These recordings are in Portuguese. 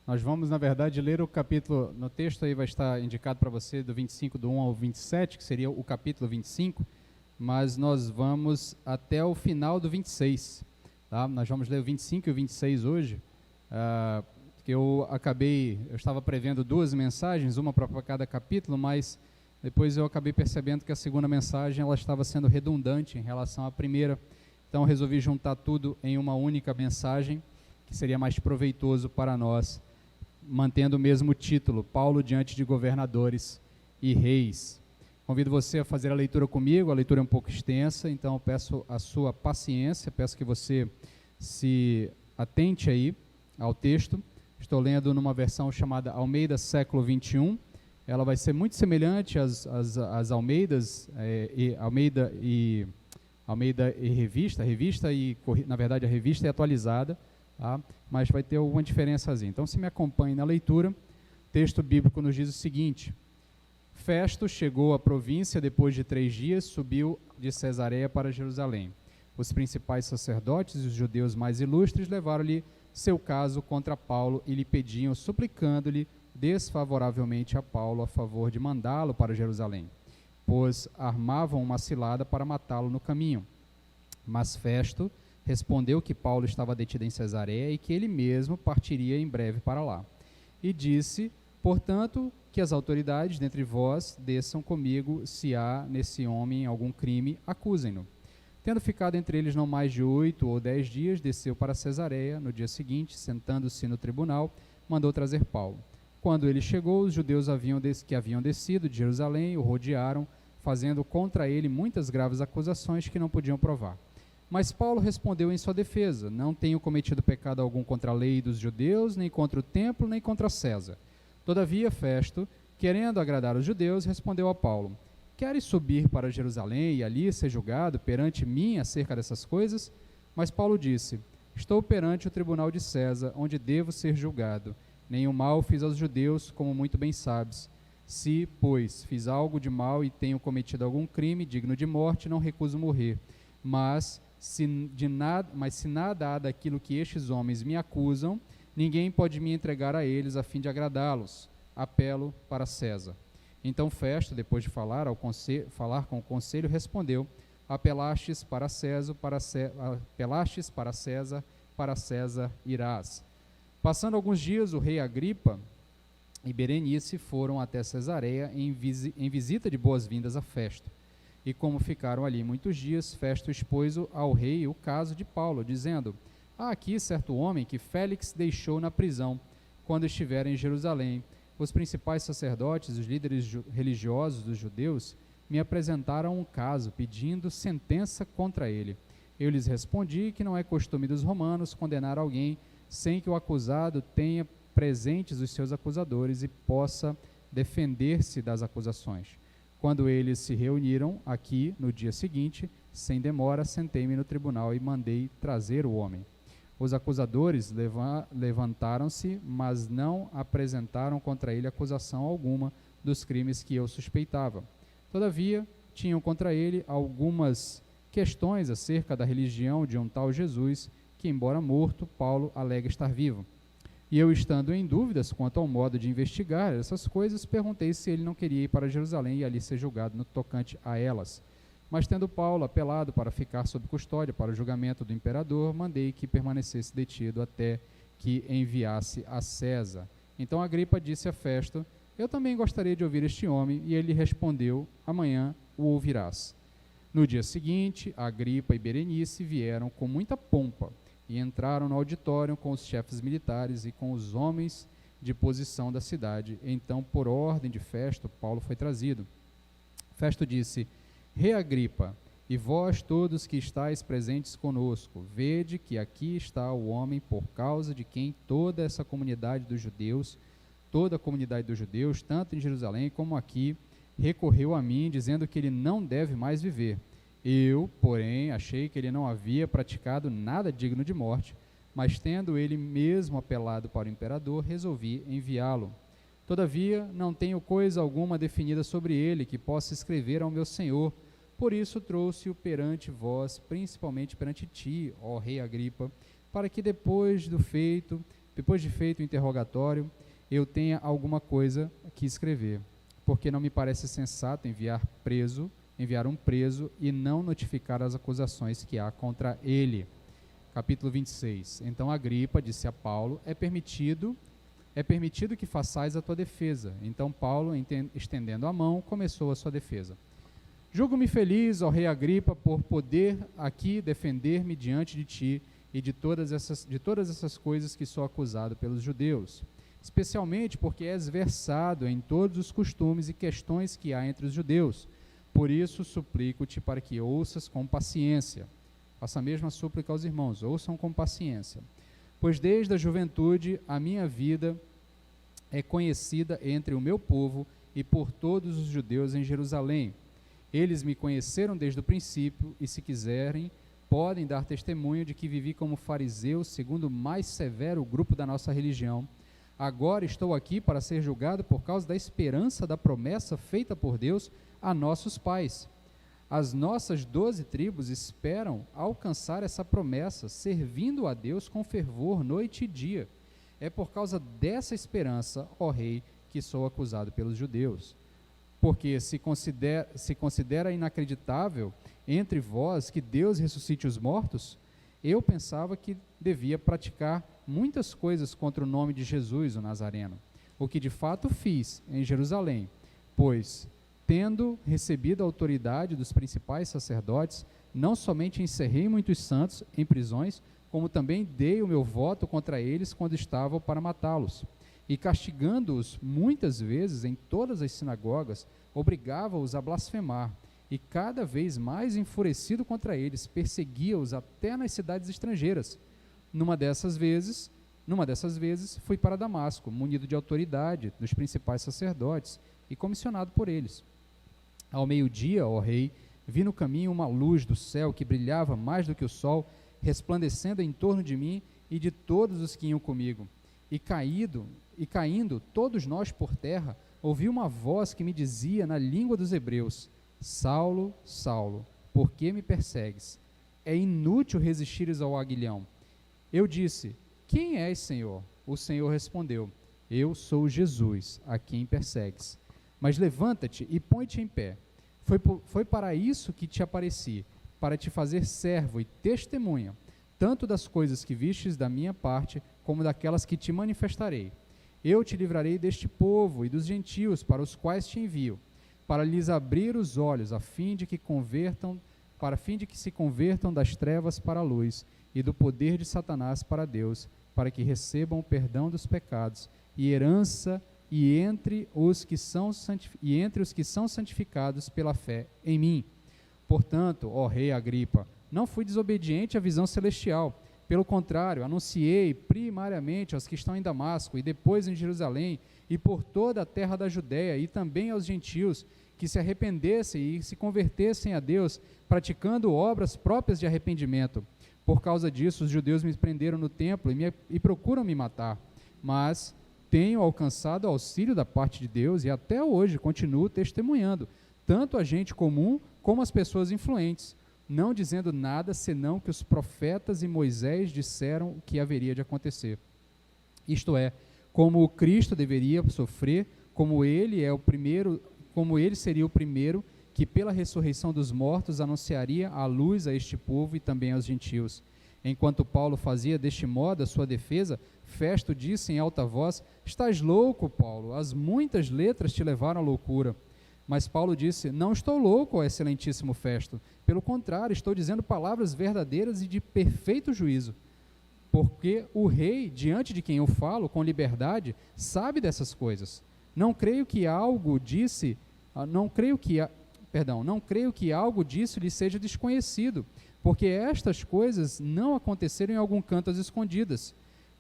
Nós vamos, na verdade, ler o capítulo, no texto aí vai estar indicado para você do 25, do 1 ao 27, que seria o capítulo 25, mas nós vamos até o final do 26, tá? Nós vamos ler o 25 e o 26 hoje, que eu estava prevendo 2 mensagens, uma para cada capítulo, mas depois eu acabei percebendo que a segunda mensagem ela estava sendo redundante em relação à primeira, então eu resolvi juntar tudo em uma única mensagem, que seria mais proveitoso para nós, mantendo o mesmo título, Paulo diante de governadores e reis. Convido você a fazer a leitura comigo, a leitura é um pouco extensa, então eu peço a sua paciência, peço que você se atente aí ao texto. Estou lendo numa versão chamada Almeida século 21, ela vai ser muito semelhante às Almeidas, Almeida e revista, na verdade a revista é atualizada, tá? Mas vai ter alguma diferençazinha. Então, se me acompanhe na leitura, o texto bíblico nos diz o seguinte: Festo chegou à província depois de 3 dias, subiu de Cesareia para Jerusalém. Os principais sacerdotes e os judeus mais ilustres levaram-lhe seu caso contra Paulo e lhe pediam, suplicando-lhe desfavoravelmente a Paulo a favor de mandá-lo para Jerusalém, pois armavam uma cilada para matá-lo no caminho. Mas Festo respondeu que Paulo estava detido em Cesareia e que ele mesmo partiria em breve para lá. E disse, portanto, que as autoridades dentre vós desçam comigo, se há nesse homem algum crime, acusem-no. Tendo ficado entre eles não mais de 8 ou 10 dias, desceu para Cesareia. No dia seguinte, sentando-se no tribunal, mandou trazer Paulo. Quando ele chegou, os judeus que haviam descido de Jerusalém o rodearam, fazendo contra ele muitas graves acusações que não podiam provar. Mas Paulo respondeu em sua defesa: não tenho cometido pecado algum contra a lei dos judeus, nem contra o templo, nem contra César. Todavia, Festo, querendo agradar os judeus, respondeu a Paulo: queres subir para Jerusalém e ali ser julgado perante mim acerca dessas coisas? Mas Paulo disse: estou perante o tribunal de César, onde devo ser julgado. Nenhum mal fiz aos judeus, como muito bem sabes. Se, pois, fiz algo de mal e tenho cometido algum crime digno de morte, não recuso morrer. Mas se nada há daquilo que estes homens me acusam, ninguém pode me entregar a eles a fim de agradá-los. Apelo para César. Então Festo, depois de falar com o conselho, respondeu: apelastes para César, para César irás. Passando alguns dias, o rei Agripa e Berenice foram até Cesareia em visita de boas-vindas a Festo. E como ficaram ali muitos dias, Festo expôs ao rei o caso de Paulo, dizendo: há aqui certo homem que Félix deixou na prisão, quando estiver em Jerusalém. Os principais sacerdotes, os líderes religiosos dos judeus, me apresentaram um caso, pedindo sentença contra ele. Eu lhes respondi que não é costume dos romanos condenar alguém sem que o acusado tenha presentes os seus acusadores e possa defender-se das acusações. Quando eles se reuniram aqui no dia seguinte, sem demora, sentei-me no tribunal e mandei trazer o homem. Os acusadores levantaram-se, mas não apresentaram contra ele acusação alguma dos crimes que eu suspeitava. Todavia, tinham contra ele algumas questões acerca da religião de um tal Jesus, que, embora morto, Paulo alega estar vivo. E eu, estando em dúvidas quanto ao modo de investigar essas coisas, perguntei se ele não queria ir para Jerusalém e ali ser julgado no tocante a elas. Mas, tendo Paulo apelado para ficar sob custódia para o julgamento do imperador, mandei que permanecesse detido até que enviasse a César. Então Agripa disse a Festo: eu também gostaria de ouvir este homem. E ele respondeu: amanhã o ouvirás. No dia seguinte, Agripa e Berenice vieram com muita pompa e entraram no auditório com os chefes militares e com os homens de posição da cidade. Então, por ordem de Festo, Paulo foi trazido. Festo disse: Rei Agripa, e vós todos que estáis presentes conosco, vede que aqui está o homem por causa de quem toda a comunidade dos judeus, tanto em Jerusalém como aqui, recorreu a mim, dizendo que ele não deve mais viver. Eu, porém, achei que ele não havia praticado nada digno de morte, mas tendo ele mesmo apelado para o imperador, resolvi enviá-lo. Todavia, não tenho coisa alguma definida sobre ele que possa escrever ao meu senhor. Por isso trouxe-o perante vós, principalmente perante ti, ó rei Agripa, para que depois do feito depois de feito o interrogatório, eu tenha alguma coisa que escrever, porque não me parece sensato enviar um preso e não notificar as acusações que há contra ele. Capítulo 26. Então Agripa disse a Paulo: é permitido que façais a tua defesa. Então Paulo, estendendo a mão, começou a sua defesa. Julgo-me feliz, ó rei Agripa, por poder aqui defender-me diante de ti e de todas essas coisas que sou acusado pelos judeus, especialmente porque és versado em todos os costumes e questões que há entre os judeus. Por isso suplico-te para que ouças com paciência. Faça a mesma súplica aos irmãos, ouçam com paciência. Pois desde a juventude a minha vida é conhecida entre o meu povo e por todos os judeus em Jerusalém. Eles me conheceram desde o princípio e, se quiserem, podem dar testemunho de que vivi como fariseu, segundo o mais severo grupo da nossa religião. Agora estou aqui para ser julgado por causa da esperança da promessa feita por Deus a nossos pais. As nossas 12 tribos esperam alcançar essa promessa, servindo a Deus com fervor noite e dia. É por causa dessa esperança, ó rei, que sou acusado pelos judeus. Porque se considera inacreditável entre vós que Deus ressuscite os mortos, eu pensava que devia praticar muitas coisas contra o nome de Jesus, o Nazareno, o que de fato fiz em Jerusalém, pois, tendo recebido a autoridade dos principais sacerdotes, não somente encerrei muitos santos em prisões, como também dei o meu voto contra eles quando estavam para matá-los. E castigando-os muitas vezes em todas as sinagogas, obrigava-os a blasfemar, e cada vez mais enfurecido contra eles, perseguia-os até nas cidades estrangeiras. Numa dessas vezes, fui para Damasco, munido de autoridade dos principais sacerdotes e comissionado por eles. Ao meio-dia, ó rei, vi no caminho uma luz do céu que brilhava mais do que o sol, resplandecendo em torno de mim e de todos os que iam comigo. E caindo todos nós por terra, ouvi uma voz que me dizia na língua dos hebreus: Saulo, Saulo, por que me persegues? É inútil resistires ao aguilhão. Eu disse: quem és, Senhor? O Senhor respondeu: eu sou Jesus, a quem persegues. Mas levanta-te e põe-te em pé. Foi para isso que te apareci, para te fazer servo e testemunha, tanto das coisas que vistes da minha parte, como daquelas que te manifestarei. Eu te livrarei deste povo e dos gentios para os quais te envio, para lhes abrir os olhos, a fim de que se convertam das trevas para a luz e do poder de Satanás para Deus, para que recebam o perdão dos pecados e herança entre os que são santificados pela fé em mim. Portanto, ó rei Agripa, não fui desobediente à visão celestial. Pelo contrário, anunciei primariamente aos que estão em Damasco e depois em Jerusalém e por toda a terra da Judéia e também aos gentios que se arrependessem e se convertessem a Deus, praticando obras próprias de arrependimento. Por causa disso, os judeus me prenderam no templo e procuram me matar. Mas tenho alcançado auxílio da parte de Deus e até hoje continuo testemunhando, tanto a gente comum como as pessoas influentes, não dizendo nada senão que os profetas e Moisés disseram o que haveria de acontecer. Isto é, como o Cristo deveria sofrer, como ele seria o primeiro que pela ressurreição dos mortos anunciaria a luz a este povo e também aos gentios. Enquanto Paulo fazia deste modo a sua defesa, Festo disse em alta voz: estás louco, Paulo, as muitas letras te levaram à loucura. Mas Paulo disse: não estou louco, ó excelentíssimo Festo, pelo contrário, estou dizendo palavras verdadeiras e de perfeito juízo. Porque o rei, diante de quem eu falo com liberdade, sabe dessas coisas. Não creio que algo disso lhe seja desconhecido, porque estas coisas não aconteceram em algum canto às escondidas.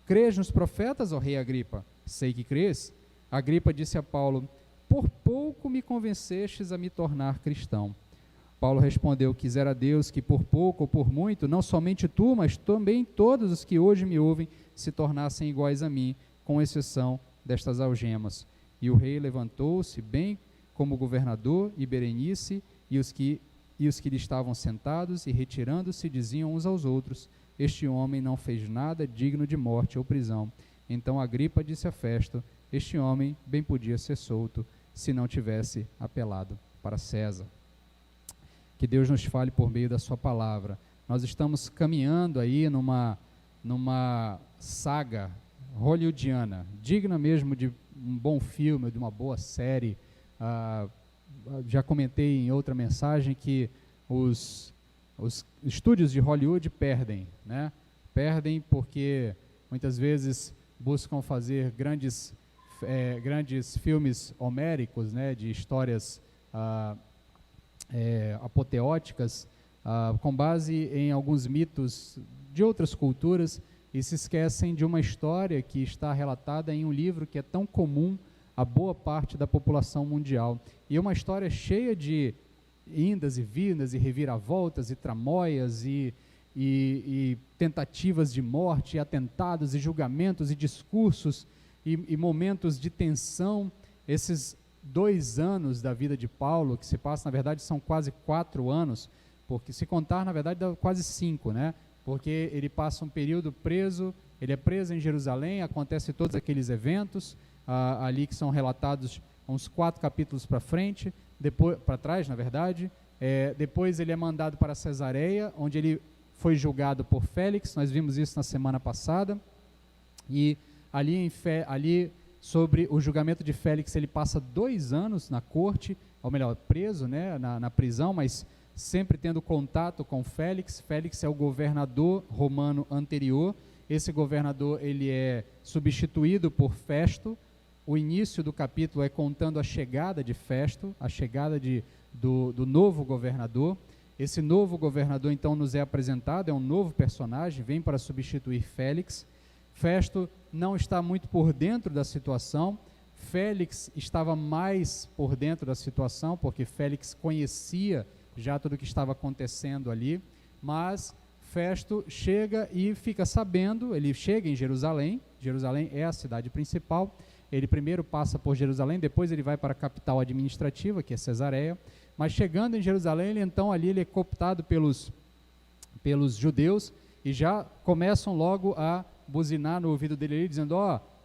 Crês nos profetas, ó rei Agripa? Sei que crês. Agripa disse a Paulo: por pouco me convencestes a me tornar cristão. Paulo respondeu: quisera Deus que por pouco ou por muito, não somente tu, mas também todos os que hoje me ouvem, se tornassem iguais a mim, com exceção destas algemas. E o rei levantou-se, bem como o governador e Berenice, e os que lhe estavam sentados, e retirando-se, diziam uns aos outros: este homem não fez nada digno de morte ou prisão. Então Agripa disse a Festo: este homem bem podia ser solto se não tivesse apelado para César. Que Deus nos fale por meio da sua palavra. Nós estamos caminhando aí numa saga hollywoodiana, digna mesmo de um bom filme, de uma boa série. Já comentei em outra mensagem que os estúdios de Hollywood perdem, né? Perdem porque muitas vezes buscam fazer grandes filmes homéricos, né, de histórias apoteóticas, com base em alguns mitos de outras culturas, e se esquecem de uma história que está relatada em um livro que é tão comum a boa parte da população mundial. E uma história cheia de indas e vindas, e reviravoltas, e tramóias, e tentativas de morte, e atentados, e julgamentos, e discursos, e momentos de tensão. Esses 2 anos da vida de Paulo, que se passa, na verdade, são quase 4 anos, porque se contar, na verdade, dá quase 5, né? Porque ele passa um período preso, ele é preso em Jerusalém, acontece todos aqueles eventos ali que são relatados uns 4 capítulos para frente, depois para trás, na verdade. Depois ele é mandado para Cesareia, onde ele foi julgado por Félix. Nós vimos isso na semana passada. E ali sobre o julgamento de Félix, ele passa 2 anos na corte, ou melhor, preso, né, na prisão, mas sempre tendo contato com Félix. Félix é o governador romano anterior. Esse governador, ele é substituído por Festo. O início do capítulo é contando a chegada de Festo, a chegada do novo governador. Esse novo governador, então, nos é apresentado, é um novo personagem, vem para substituir Félix. Festo não está muito por dentro da situação. Félix estava mais por dentro da situação, porque Félix conhecia já tudo o que estava acontecendo ali, mas Festo chega e fica sabendo. Ele chega em Jerusalém. Jerusalém é a cidade principal. Ele primeiro passa por Jerusalém, depois ele vai para a capital administrativa, que é Cesareia. Mas chegando em Jerusalém, ele é cooptado pelos judeus, e já começam logo a buzinar no ouvido dele ali, dizendo: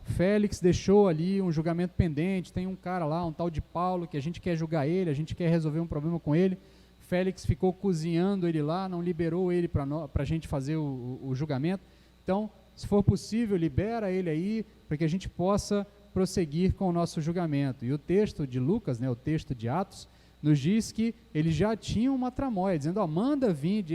Félix deixou ali um julgamento pendente, tem um cara lá, um tal de Paulo, que a gente quer julgar ele, a gente quer resolver um problema com ele. Félix ficou cozinhando ele lá, não liberou ele para a gente fazer o julgamento. Então, se for possível, libera ele aí, para que a gente possa prosseguir com o nosso julgamento. E o texto de Lucas, né, o texto de Atos, nos diz que ele já tinha uma tramóia, dizendo: manda vir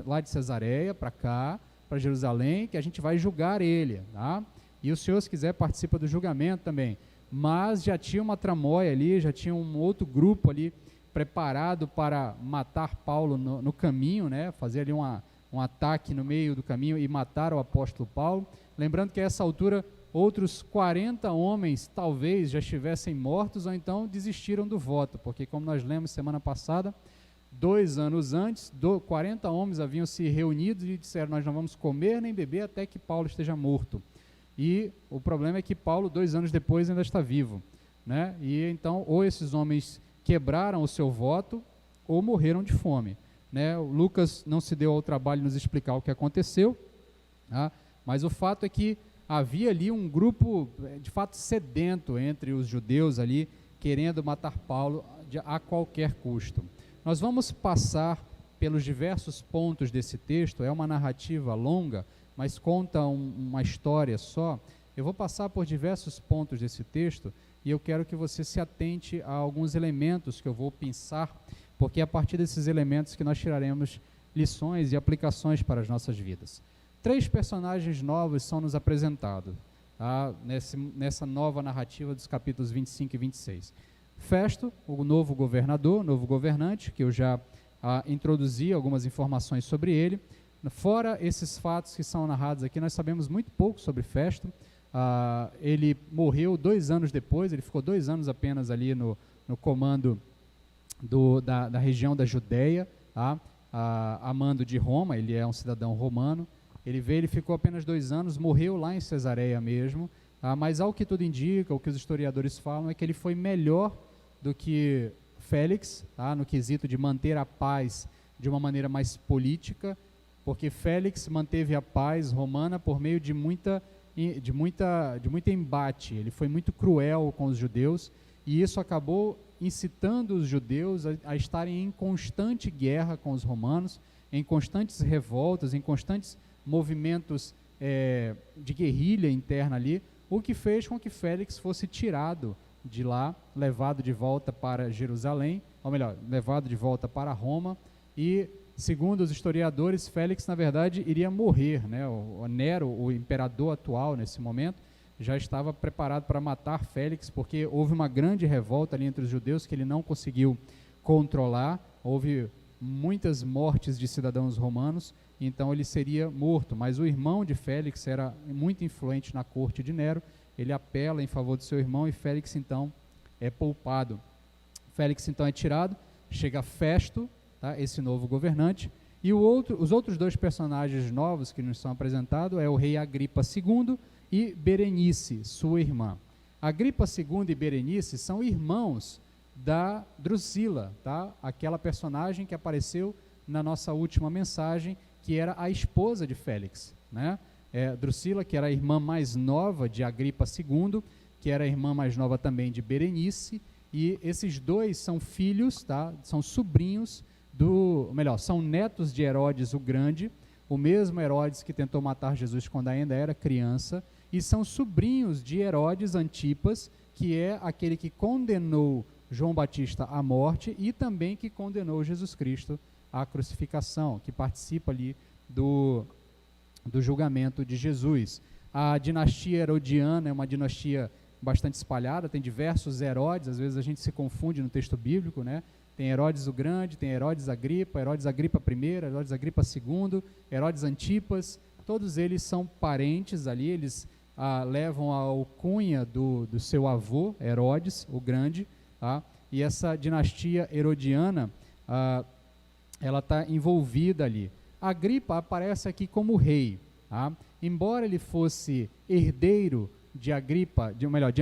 lá de Cesareia para cá, para Jerusalém, que a gente vai julgar ele, tá? E o senhor, se quiser, participa do julgamento também. Mas já tinha uma tramóia ali, já tinha um outro grupo ali preparado para matar Paulo no caminho, né? Fazer ali um ataque no meio do caminho e matar o apóstolo Paulo. Lembrando que a essa altura outros 40 homens talvez já estivessem mortos, ou então desistiram do voto, porque, como nós lemos semana passada, 2 anos antes, 40 homens haviam se reunido e disseram: nós não vamos comer nem beber até que Paulo esteja morto. E o problema é que Paulo, 2 anos depois, ainda está vivo, né? E então, ou esses homens quebraram o seu voto, ou morreram de fome, né? O Lucas não se deu ao trabalho de nos explicar o que aconteceu, tá? Mas o fato é que havia ali um grupo, de fato, sedento entre os judeus ali, querendo matar Paulo a qualquer custo. Nós vamos passar pelos diversos pontos desse texto. É uma narrativa longa, mas conta uma história só. Eu vou passar por diversos pontos desse texto, e eu quero que você se atente a alguns elementos que eu vou pensar, porque é a partir desses elementos que nós tiraremos lições e aplicações para as nossas vidas. 3 personagens novos são nos apresentados, tá? Nessa nova narrativa dos capítulos 25 e 26. Festo, o novo governador, novo governante, que eu já introduzi algumas informações sobre ele. Fora esses fatos que são narrados aqui, nós sabemos muito pouco sobre Festo. Ele morreu 2 anos depois, ele ficou 2 anos apenas ali no comando da região da Judéia, tá? A mando de Roma. Ele é um cidadão romano. Ele ficou apenas 2 anos, morreu lá em Cesareia mesmo, mas ao que tudo indica, o que os historiadores falam é que ele foi melhor do que Félix, tá? No quesito de manter a paz de uma maneira mais política, porque Félix manteve a paz romana por meio de muita de muito embate, ele foi muito cruel com os judeus, e isso acabou incitando os judeus a estarem em constante guerra com os romanos, em constantes revoltas, em constantes movimentos de guerrilha interna ali, o que fez com que Félix fosse tirado de lá, levado de volta para Jerusalém, ou melhor, levado de volta para Roma, e segundo os historiadores, Félix na verdade iria morrer, né? O Nero, o imperador atual nesse momento, já estava preparado para matar Félix, porque houve uma grande revolta ali entre os judeus que ele não conseguiu controlar, houve muitas mortes de cidadãos romanos, então ele seria morto, mas o irmão de Félix era muito influente na corte de Nero, ele apela em favor do seu irmão e Félix então é poupado. Félix então é tirado, chega Festo, tá, esse novo governante, e os outros dois personagens novos que nos são apresentados é o rei Agripa II e Berenice, sua irmã. Agripa II e Berenice são irmãos da Drusila, tá? Aquela personagem que apareceu na nossa última mensagem, que era a esposa de Félix, né? Drusila, que era a irmã mais nova de Agripa II, que era a irmã mais nova também de Berenice, e esses dois são filhos, tá? São sobrinhos são netos de Herodes o Grande, o mesmo Herodes que tentou matar Jesus quando ainda era criança, e são sobrinhos de Herodes Antipas, que é aquele que condenou João Batista à morte e também que condenou Jesus Cristo à crucificação, que participa ali do julgamento de Jesus. A dinastia herodiana é uma dinastia bastante espalhada, tem diversos Herodes, às vezes a gente se confunde no texto bíblico, né? Tem Herodes o Grande, tem Herodes Agripa I, Herodes Agripa II, Herodes Antipas, todos eles são parentes ali, eles levam a alcunha do seu avô, Herodes o Grande, tá? E essa dinastia herodiana, ela está envolvida ali. Agripa aparece aqui como rei, tá? Embora ele fosse herdeiro de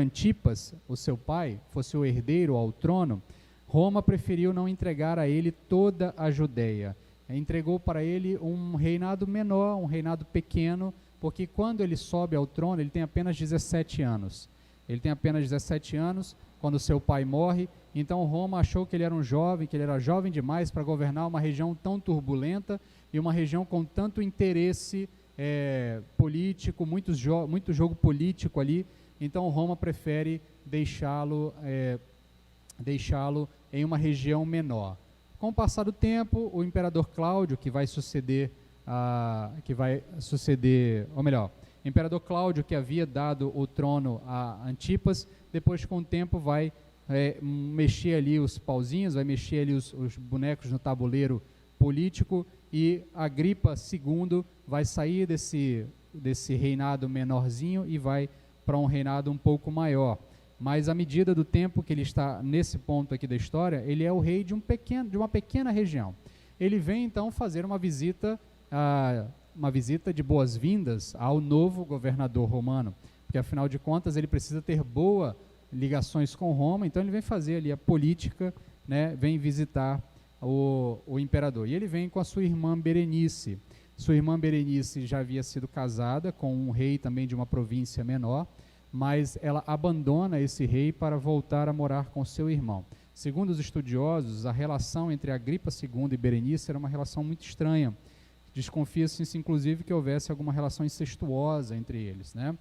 Antipas, o seu pai, fosse o herdeiro ao trono, Roma preferiu não entregar a ele toda a Judéia. Entregou para ele um reinado menor, um reinado pequeno, porque quando ele sobe ao trono, ele tem apenas 17 anos. Ele tem apenas 17 anos quando seu pai morre, então Roma achou que ele era um jovem, que ele era jovem demais para governar uma região tão turbulenta e uma região com tanto interesse político, muito jogo político ali, então Roma prefere deixá-lo em uma região menor. Com o passar do tempo, o imperador Cláudio, o imperador Cláudio, que havia dado o trono a Antipas, depois com o tempo vai mexer ali os pauzinhos, vai mexer ali os bonecos no tabuleiro político, e Agripa II vai sair desse reinado menorzinho e vai para um reinado um pouco maior. Mas à medida do tempo que ele está nesse ponto aqui da história, ele é o rei de uma pequena região. Ele vem então fazer uma visita de boas-vindas ao novo governador romano, porque afinal de contas ele precisa ter boas ligações com Roma, então ele vem fazer ali a política, né, vem visitar o imperador. E ele vem com a sua irmã Berenice. Sua irmã Berenice já havia sido casada com um rei também de uma província menor, mas ela abandona esse rei para voltar a morar com seu irmão. Segundo os estudiosos, a relação entre Agripa II e Berenice era uma relação muito estranha. Desconfia-se, inclusive, que houvesse alguma relação incestuosa entre eles, né?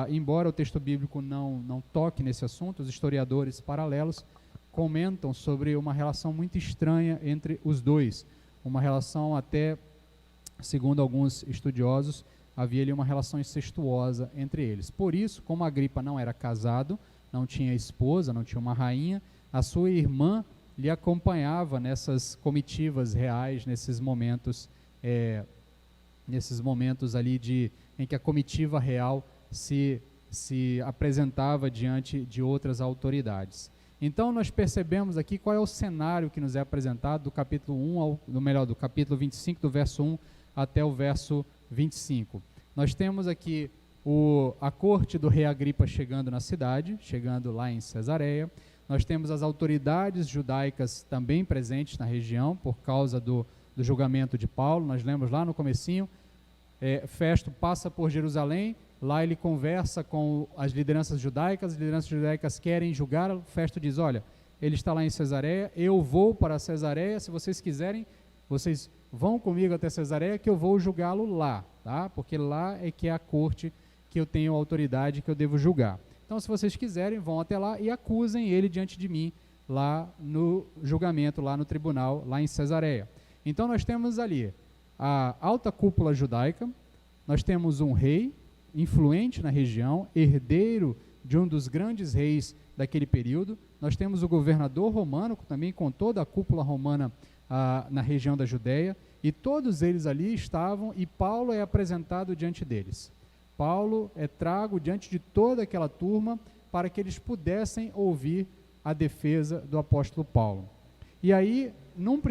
Embora o texto bíblico não toque nesse assunto, os historiadores paralelos comentam sobre uma relação muito estranha entre os dois. Uma relação até, segundo alguns estudiosos, havia ali uma relação incestuosa entre eles. Por isso, como Agripa não era casado, não tinha esposa, não tinha uma rainha, a sua irmã lhe acompanhava nessas comitivas reais, nesses momentos ali em que a comitiva real se apresentava diante de outras autoridades. Então nós percebemos aqui qual é o cenário que nos é apresentado do capítulo 1 do capítulo 25, do verso 1 até o verso 25. Nós temos aqui a corte do rei Agripa chegando na cidade, chegando lá em Cesareia. Nós temos as autoridades judaicas também presentes na região por causa do julgamento de Paulo. Nós lemos lá no comecinho, Festo passa por Jerusalém, Lá ele conversa com as lideranças judaicas querem julgá-lo. Festo diz, olha, ele está lá em Cesareia, eu vou para Cesareia, se vocês quiserem, vocês vão comigo até Cesareia que eu vou julgá-lo lá, tá? Porque lá é que é a corte que eu tenho autoridade, que eu devo julgar. Então, se vocês quiserem, vão até lá e acusem ele diante de mim, lá no julgamento, lá no tribunal, lá em Cesareia. Então, nós temos ali a alta cúpula judaica, nós temos um rei influente na região, herdeiro de um dos grandes reis daquele período, nós temos o governador romano, também com toda a cúpula romana na região da Judéia, e todos eles ali estavam, e Paulo é apresentado diante deles. Paulo é trago diante de toda aquela turma para que eles pudessem ouvir a defesa do apóstolo Paulo. E aí, em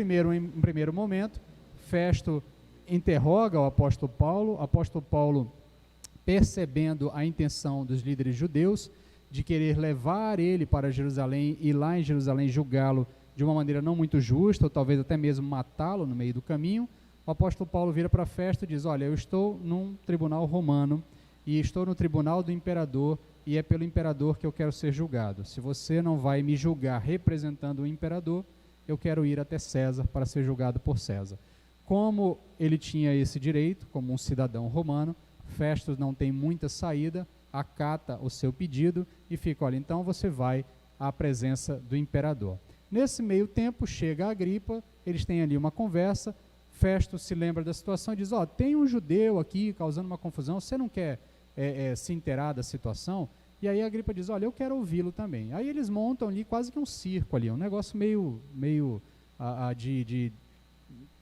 primeiro momento, Festo interroga o apóstolo Paulo, percebendo a intenção dos líderes judeus de querer levar ele para Jerusalém e lá em Jerusalém julgá-lo de uma maneira não muito justa, ou talvez até mesmo matá-lo no meio do caminho, o apóstolo Paulo vira para Festo e diz, olha, eu estou num tribunal romano e estou no tribunal do imperador e é pelo imperador que eu quero ser julgado. Se você não vai me julgar representando o imperador, eu quero ir até César para ser julgado por César. Como ele tinha esse direito, como um cidadão romano, Festo não tem muita saída, acata o seu pedido e fica, olha, então você vai à presença do imperador. Nesse meio tempo, chega a Agripa, eles têm ali uma conversa, Festo se lembra da situação e diz, ó, tem um judeu aqui causando uma confusão, você não quer se inteirar da situação? E aí a Agripa diz, olha, eu quero ouvi-lo também. Aí eles montam ali quase que um circo ali, um negócio meio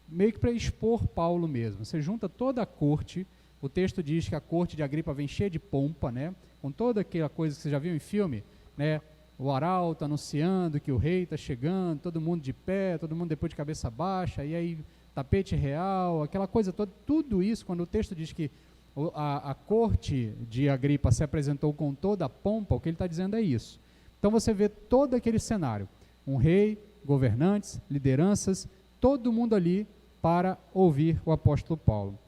que para expor Paulo mesmo. Você junta toda a corte, o texto diz que a corte de Agripa vem cheia de pompa, né? Com toda aquela coisa que você já viu em filme, né? O arauto anunciando que o rei está chegando, todo mundo de pé, todo mundo depois de cabeça baixa, e aí tapete real, aquela coisa toda, tudo isso, quando o texto diz que a corte de Agripa se apresentou com toda a pompa, o que ele está dizendo é isso. Então você vê todo aquele cenário, um rei, governantes, lideranças, todo mundo ali para ouvir o apóstolo Paulo.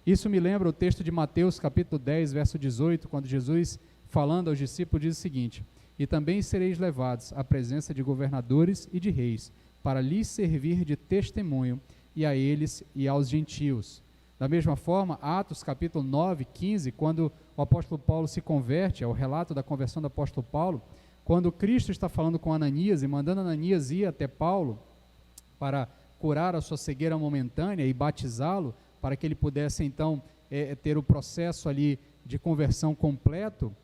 Isso me lembra o texto de Mateus capítulo 10, verso 18, quando Jesus, falando aos discípulos, diz o seguinte, e também sereis levados à presença de governadores e de reis, para lhes servir de testemunho, e a eles e aos gentios. Da mesma forma, Atos capítulo 9, 15, quando o apóstolo Paulo se converte, é o relato da conversão do apóstolo Paulo, quando Cristo está falando com Ananias e mandando Ananias ir até Paulo para curar a sua cegueira momentânea e batizá-lo, para que ele pudesse então ter o processo ali de conversão completo,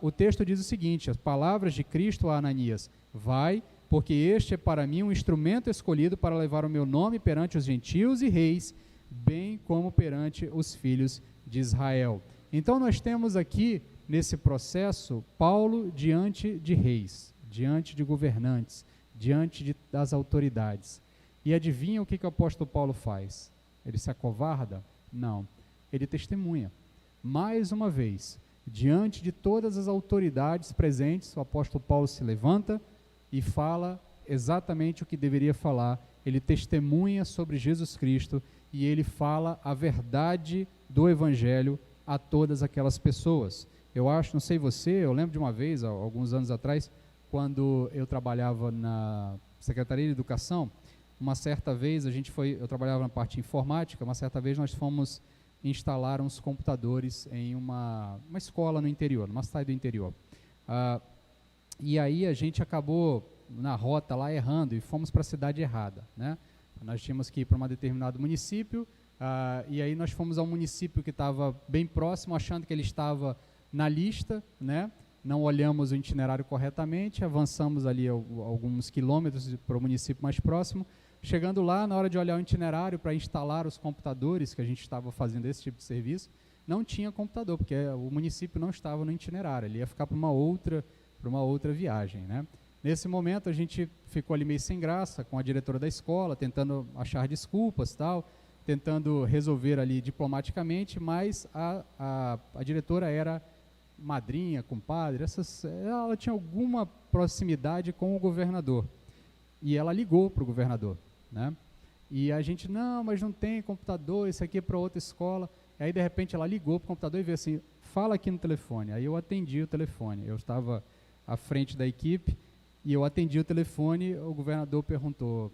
o texto diz o seguinte, as palavras de Cristo a Ananias, vai, porque este é para mim um instrumento escolhido para levar o meu nome perante os gentios e reis, bem como perante os filhos de Israel. Então nós temos aqui, nesse processo, Paulo diante de reis, diante de governantes, diante das autoridades. E adivinha o que o apóstolo Paulo faz? Ele se acovarda? Não. Ele testemunha. Mais uma vez, diante de todas as autoridades presentes, o apóstolo Paulo se levanta e fala exatamente o que deveria falar. Ele testemunha sobre Jesus Cristo e ele fala a verdade do Evangelho a todas aquelas pessoas. Eu acho, não sei você, eu lembro de uma vez, alguns anos atrás, quando eu trabalhava na Secretaria de Educação, uma certa vez eu trabalhava na parte informática, uma certa vez nós fomos instalar uns computadores em uma escola no interior, numa cidade do interior. E aí a gente acabou na rota lá errando e fomos para a cidade errada, né? Nós tínhamos que ir para um determinado município, e aí nós fomos ao município que estava bem próximo, achando que ele estava na lista, né? Não olhamos o itinerário corretamente, avançamos ali alguns quilômetros para o município mais próximo. Chegando lá, na hora de olhar o itinerário para instalar os computadores, que a gente estava fazendo esse tipo de serviço, não tinha computador, porque o município não estava no itinerário, ele ia ficar para uma outra viagem, né? Nesse momento, a gente ficou ali meio sem graça com a diretora da escola, tentando achar desculpas, tal, tentando resolver ali diplomaticamente, mas a diretora era madrinha, compadre, ela tinha alguma proximidade com o governador. E ela ligou para o governador, né? E a gente, não, mas não tem computador, isso aqui é para outra escola. E aí, de repente, ela ligou para o computador e veio assim, fala aqui no telefone. Aí eu atendi o telefone, eu estava à frente da equipe, e eu atendi o telefone, o governador perguntou,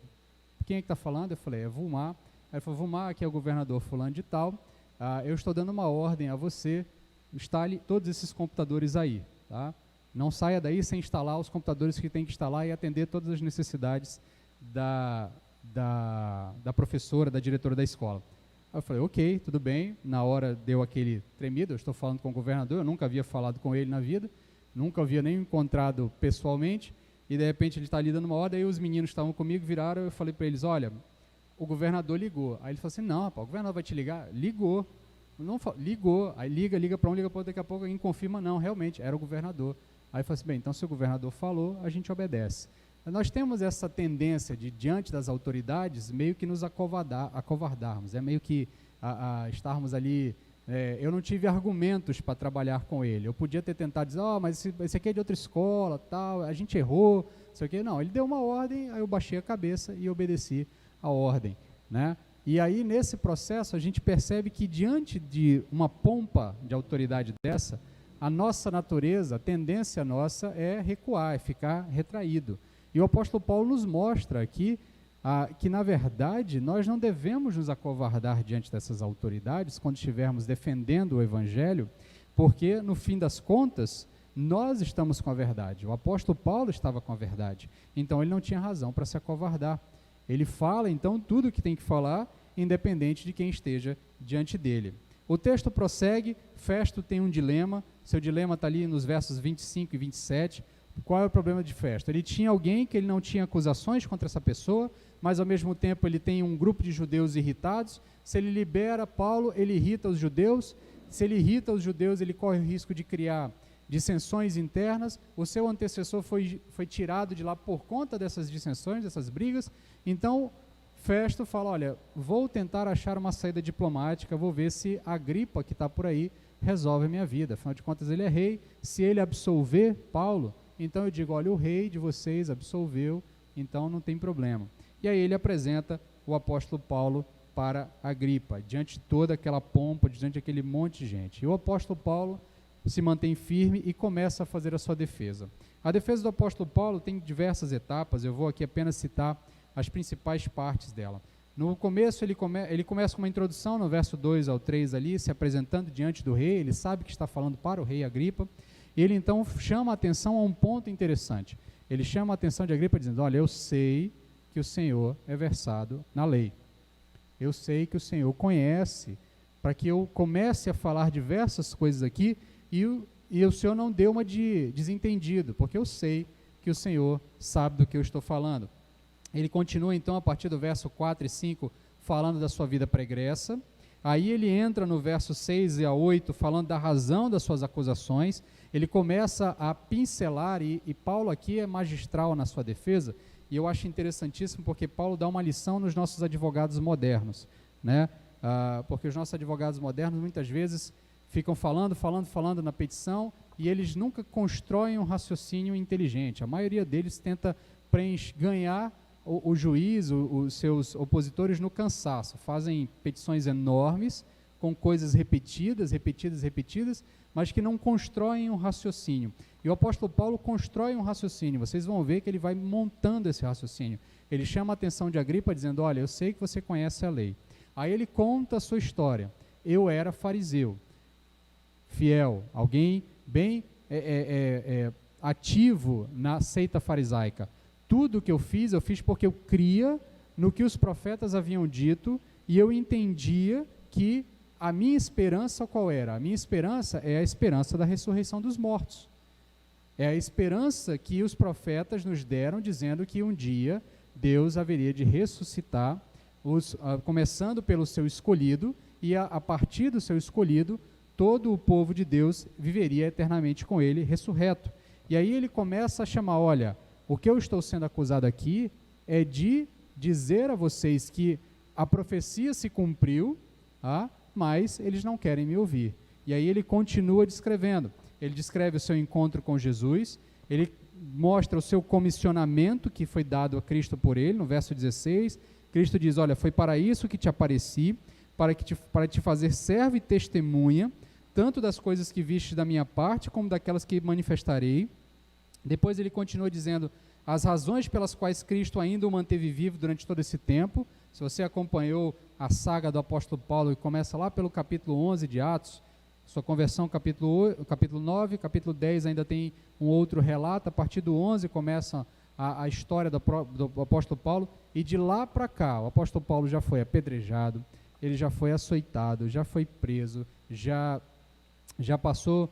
quem é que está falando? Eu falei, é Vulmar. Aí ele falou, Vulmar, aqui é o governador fulano de tal, eu estou dando uma ordem a você, instale todos esses computadores aí, tá? Não saia daí sem instalar os computadores que tem que instalar e atender todas as necessidades da professora, da diretora da escola. Aí eu falei, ok, tudo bem. Na hora deu aquele tremido, eu estou falando com o governador, eu nunca havia falado com ele na vida, nunca havia nem encontrado pessoalmente, e de repente ele está ali dando uma ordem, aí os meninos estavam comigo, viraram, eu falei para eles, olha, o governador ligou. Aí ele falou assim, não, rapaz, o governador vai te ligar? Ligou. Não, ligou. Aí liga para um, liga para outro, daqui a pouco alguém confirma, não, realmente, era o governador. Aí eu falei assim, bem, então se o governador falou, a gente obedece. Nós temos essa tendência de, diante das autoridades, meio que nos acovardarmos, meio que estarmos ali, eu não tive argumentos para trabalhar com ele, eu podia ter tentado dizer, mas esse aqui é de outra escola, tal, a gente errou, isso aqui, não, ele deu uma ordem, aí eu baixei a cabeça e obedeci a ordem, né? E aí nesse processo a gente percebe que diante de uma pompa de autoridade dessa, a nossa natureza, a tendência nossa é recuar, é ficar retraído. E o apóstolo Paulo nos mostra aqui que, na verdade, nós não devemos nos acovardar diante dessas autoridades quando estivermos defendendo o Evangelho, porque, no fim das contas, nós estamos com a verdade. O apóstolo Paulo estava com a verdade, então ele não tinha razão para se acovardar. Ele fala, então, tudo o que tem que falar, independente de quem esteja diante dele. O texto prossegue, Festo tem um dilema, seu dilema está ali nos versos 25 e 27, qual é o problema de Festo? Ele tinha alguém que ele não tinha acusações contra essa pessoa, mas ao mesmo tempo ele tem um grupo de judeus irritados. Se ele libera Paulo, ele irrita os judeus. Se ele irrita os judeus, ele corre o risco de criar dissensões internas. O seu antecessor foi tirado de lá por conta dessas dissensões, dessas brigas. Então, Festo fala, olha, vou tentar achar uma saída diplomática, vou ver se Agripa, que está por aí, resolve a minha vida. Afinal de contas, ele é rei. Se ele absolver Paulo, então eu digo, olha, o rei de vocês absolveu, então não tem problema. E aí ele apresenta o apóstolo Paulo para Agripa, diante de toda aquela pompa, diante daquele monte de gente. E o apóstolo Paulo se mantém firme e começa a fazer a sua defesa. A defesa do apóstolo Paulo tem diversas etapas, eu vou aqui apenas citar as principais partes dela. No começo ele começa com uma introdução, no verso 2 ao 3 ali, se apresentando diante do rei, ele sabe que está falando para o rei Agripa. Ele então chama a atenção a um ponto interessante. Ele chama a atenção de Agripa dizendo, olha, eu sei que o Senhor é versado na lei. Eu sei que o Senhor conhece, para que eu comece a falar diversas coisas aqui e o Senhor não deu uma de desentendido, porque eu sei que o Senhor sabe do que eu estou falando. Ele continua então a partir do verso 4 e 5 falando da sua vida pregressa. Aí ele entra no verso 6 a 8 falando da razão das suas acusações. Ele começa a pincelar, e Paulo aqui é magistral na sua defesa, e eu acho interessantíssimo porque Paulo dá uma lição nos nossos advogados modernos, né? Porque os nossos advogados modernos muitas vezes ficam falando na petição, e eles nunca constroem um raciocínio inteligente. A maioria deles tenta ganhar o juiz, os seus opositores no cansaço, fazem petições enormes, com coisas repetidas, mas que não constroem um raciocínio. E o apóstolo Paulo constrói um raciocínio, vocês vão ver que ele vai montando esse raciocínio. Ele chama a atenção de Agripa dizendo, olha, eu sei que você conhece a lei. Aí ele conta a sua história. Eu era fariseu, fiel, alguém bem ativo na seita farisaica. Tudo que eu fiz porque eu cria no que os profetas haviam dito, e eu entendia que a minha esperança qual era? A minha esperança é a esperança da ressurreição dos mortos. É a esperança que os profetas nos deram, dizendo que um dia Deus haveria de ressuscitar, começando pelo seu escolhido, e a partir do seu escolhido, todo o povo de Deus viveria eternamente com ele, ressurreto. E aí ele começa a chamar, olha, o que eu estou sendo acusado aqui é de dizer a vocês que a profecia se cumpriu, mas eles não querem me ouvir. E aí ele continua descrevendo. Ele descreve o seu encontro com Jesus, ele mostra o seu comissionamento que foi dado a Cristo por ele, no verso 16. Cristo diz, olha, foi para isso que te apareci, para te fazer servo e testemunha, tanto das coisas que vistes da minha parte, como daquelas que manifestarei. Depois ele continua dizendo as razões pelas quais Cristo ainda o manteve vivo durante todo esse tempo. Se você acompanhou a saga do apóstolo Paulo, que começa lá pelo capítulo 11 de Atos, sua conversão, capítulo 9, capítulo 10 ainda tem um outro relato, a partir do 11 começa a história do apóstolo Paulo, e de lá para cá, o apóstolo Paulo já foi apedrejado, ele já foi açoitado, já foi preso, já passou,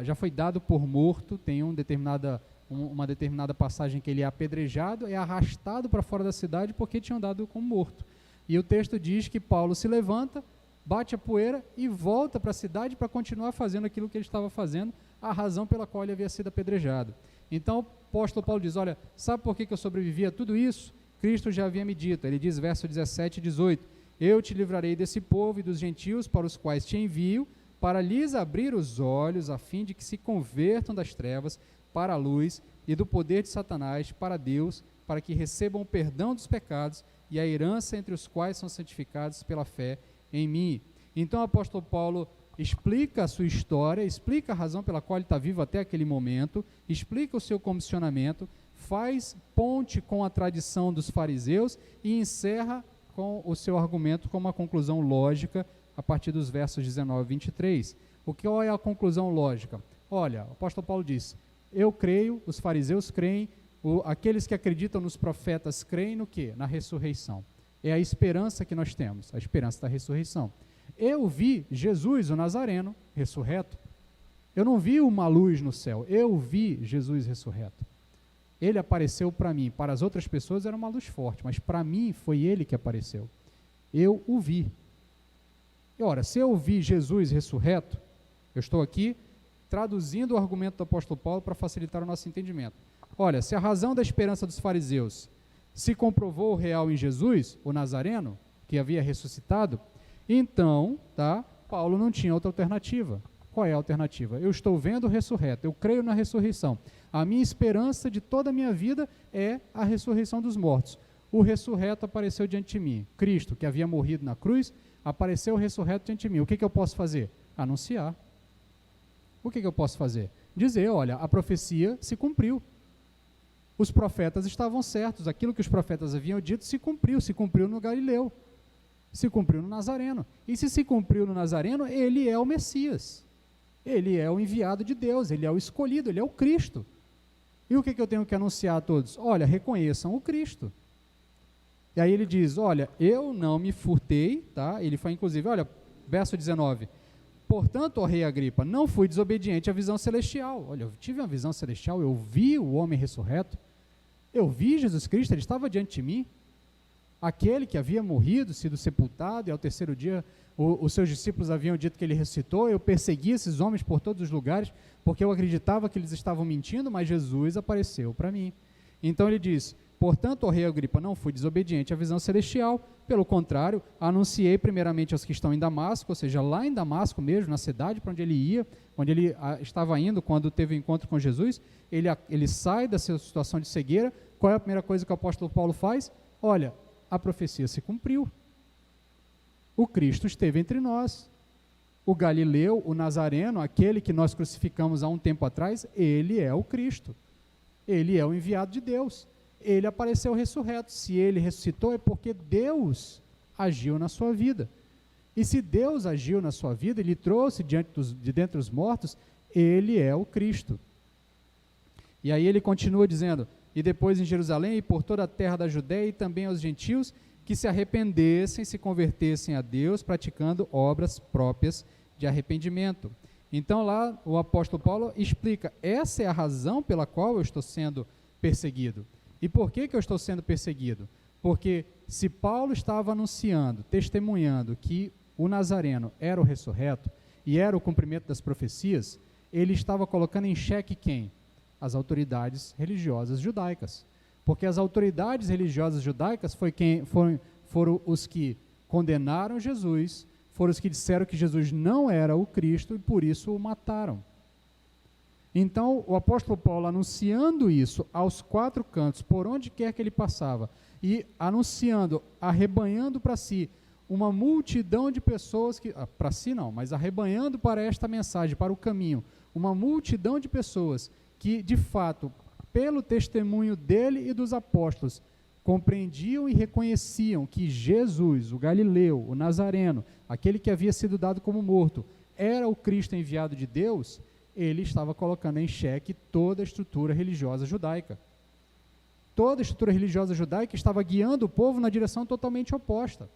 já foi dado por morto. Tem uma determinada passagem que ele é apedrejado, é arrastado para fora da cidade porque tinham dado como morto. E o texto diz que Paulo se levanta, bate a poeira e volta para a cidade para continuar fazendo aquilo que ele estava fazendo, a razão pela qual ele havia sido apedrejado. Então o apóstolo Paulo diz, olha, sabe por que eu sobrevivi a tudo isso? Cristo já havia me dito. Ele diz, verso 17 e 18, eu te livrarei desse povo e dos gentios para os quais te envio, para lhes abrir os olhos, a fim de que se convertam das trevas para a luz e do poder de Satanás para Deus, para que recebam o perdão dos pecados e a herança entre os quais são santificados pela fé em mim. Então o apóstolo Paulo explica a sua história, explica a razão pela qual ele está vivo até aquele momento, explica o seu comissionamento, faz ponte com a tradição dos fariseus e encerra com o seu argumento com uma conclusão lógica a partir dos versos 19 e 23. Qual é a conclusão lógica? Olha, o apóstolo Paulo diz, eu creio, os fariseus creem, aqueles que acreditam nos profetas creem no quê? Na ressurreição. É a esperança que nós temos, a esperança da ressurreição. Eu vi Jesus, o Nazareno, ressurreto. Eu não vi uma luz no céu, eu vi Jesus ressurreto. Ele apareceu para mim, para as outras pessoas era uma luz forte, mas para mim foi ele que apareceu. Eu o vi. E ora, se eu vi Jesus ressurreto, eu estou aqui traduzindo o argumento do apóstolo Paulo para facilitar o nosso entendimento. Olha, se a razão da esperança dos fariseus se comprovou real em Jesus, o Nazareno, que havia ressuscitado, então, Paulo não tinha outra alternativa. Qual é a alternativa? Eu estou vendo o ressurreto, eu creio na ressurreição. A minha esperança de toda a minha vida é a ressurreição dos mortos. O ressurreto apareceu diante de mim. Cristo, que havia morrido na cruz, apareceu ressurreto diante de mim. O que eu posso fazer? Anunciar. O que eu posso fazer? Dizer, olha, a profecia se cumpriu. Os profetas estavam certos, aquilo que os profetas haviam dito se cumpriu no Galileu, se cumpriu no Nazareno. E se cumpriu no Nazareno, ele é o Messias, ele é o enviado de Deus, ele é o escolhido, ele é o Cristo. E o que eu tenho que anunciar a todos? Olha, reconheçam o Cristo. E aí ele diz, olha, eu não me furtei, ele foi inclusive, olha, verso 19, portanto, ó rei Agripa, não fui desobediente à visão celestial. Olha, eu tive uma visão celestial, eu vi o homem ressurreto, eu vi Jesus Cristo, ele estava diante de mim, aquele que havia morrido, sido sepultado, e ao terceiro dia os seus discípulos haviam dito que ele ressuscitou. Eu persegui esses homens por todos os lugares, porque eu acreditava que eles estavam mentindo, mas Jesus apareceu para mim. Então ele diz, portanto, ó rei Agripa, não fui desobediente à visão celestial, pelo contrário, anunciei primeiramente aos que estão em Damasco, ou seja, lá em Damasco mesmo, na cidade para onde ele ia, onde ele estava indo quando teve o encontro com Jesus, ele sai da sua situação de cegueira. Qual é a primeira coisa que o apóstolo Paulo faz? Olha, a profecia se cumpriu. O Cristo esteve entre nós. O Galileu, o Nazareno, aquele que nós crucificamos há um tempo atrás, ele é o Cristo. Ele é o enviado de Deus. Ele apareceu ressurreto. Se ele ressuscitou é porque Deus agiu na sua vida. E se Deus agiu na sua vida, ele trouxe de dentre os mortos, ele é o Cristo. E aí ele continua dizendo, e depois em Jerusalém e por toda a terra da Judéia e também aos gentios que se arrependessem, se convertessem a Deus, praticando obras próprias de arrependimento. Então lá o apóstolo Paulo explica, essa é a razão pela qual eu estou sendo perseguido. E por que eu estou sendo perseguido? Porque se Paulo estava anunciando, testemunhando que o Nazareno era o ressurreto e era o cumprimento das profecias, ele estava colocando em xeque quem? As autoridades religiosas judaicas. Porque as autoridades religiosas judaicas foram os que condenaram Jesus, foram os que disseram que Jesus não era o Cristo e por isso o mataram. Então, o apóstolo Paulo, anunciando isso aos quatro cantos, por onde quer que ele passava, e anunciando, arrebanhando para si uma multidão de pessoas que, para si não, mas arrebanhando para esta mensagem, para o caminho, uma multidão de pessoas que, de fato, pelo testemunho dele e dos apóstolos, compreendiam e reconheciam que Jesus, o Galileu, o Nazareno, aquele que havia sido dado como morto, era o Cristo enviado de Deus, ele estava colocando em xeque toda a estrutura religiosa judaica. Toda a estrutura religiosa judaica estava guiando o povo na direção totalmente oposta.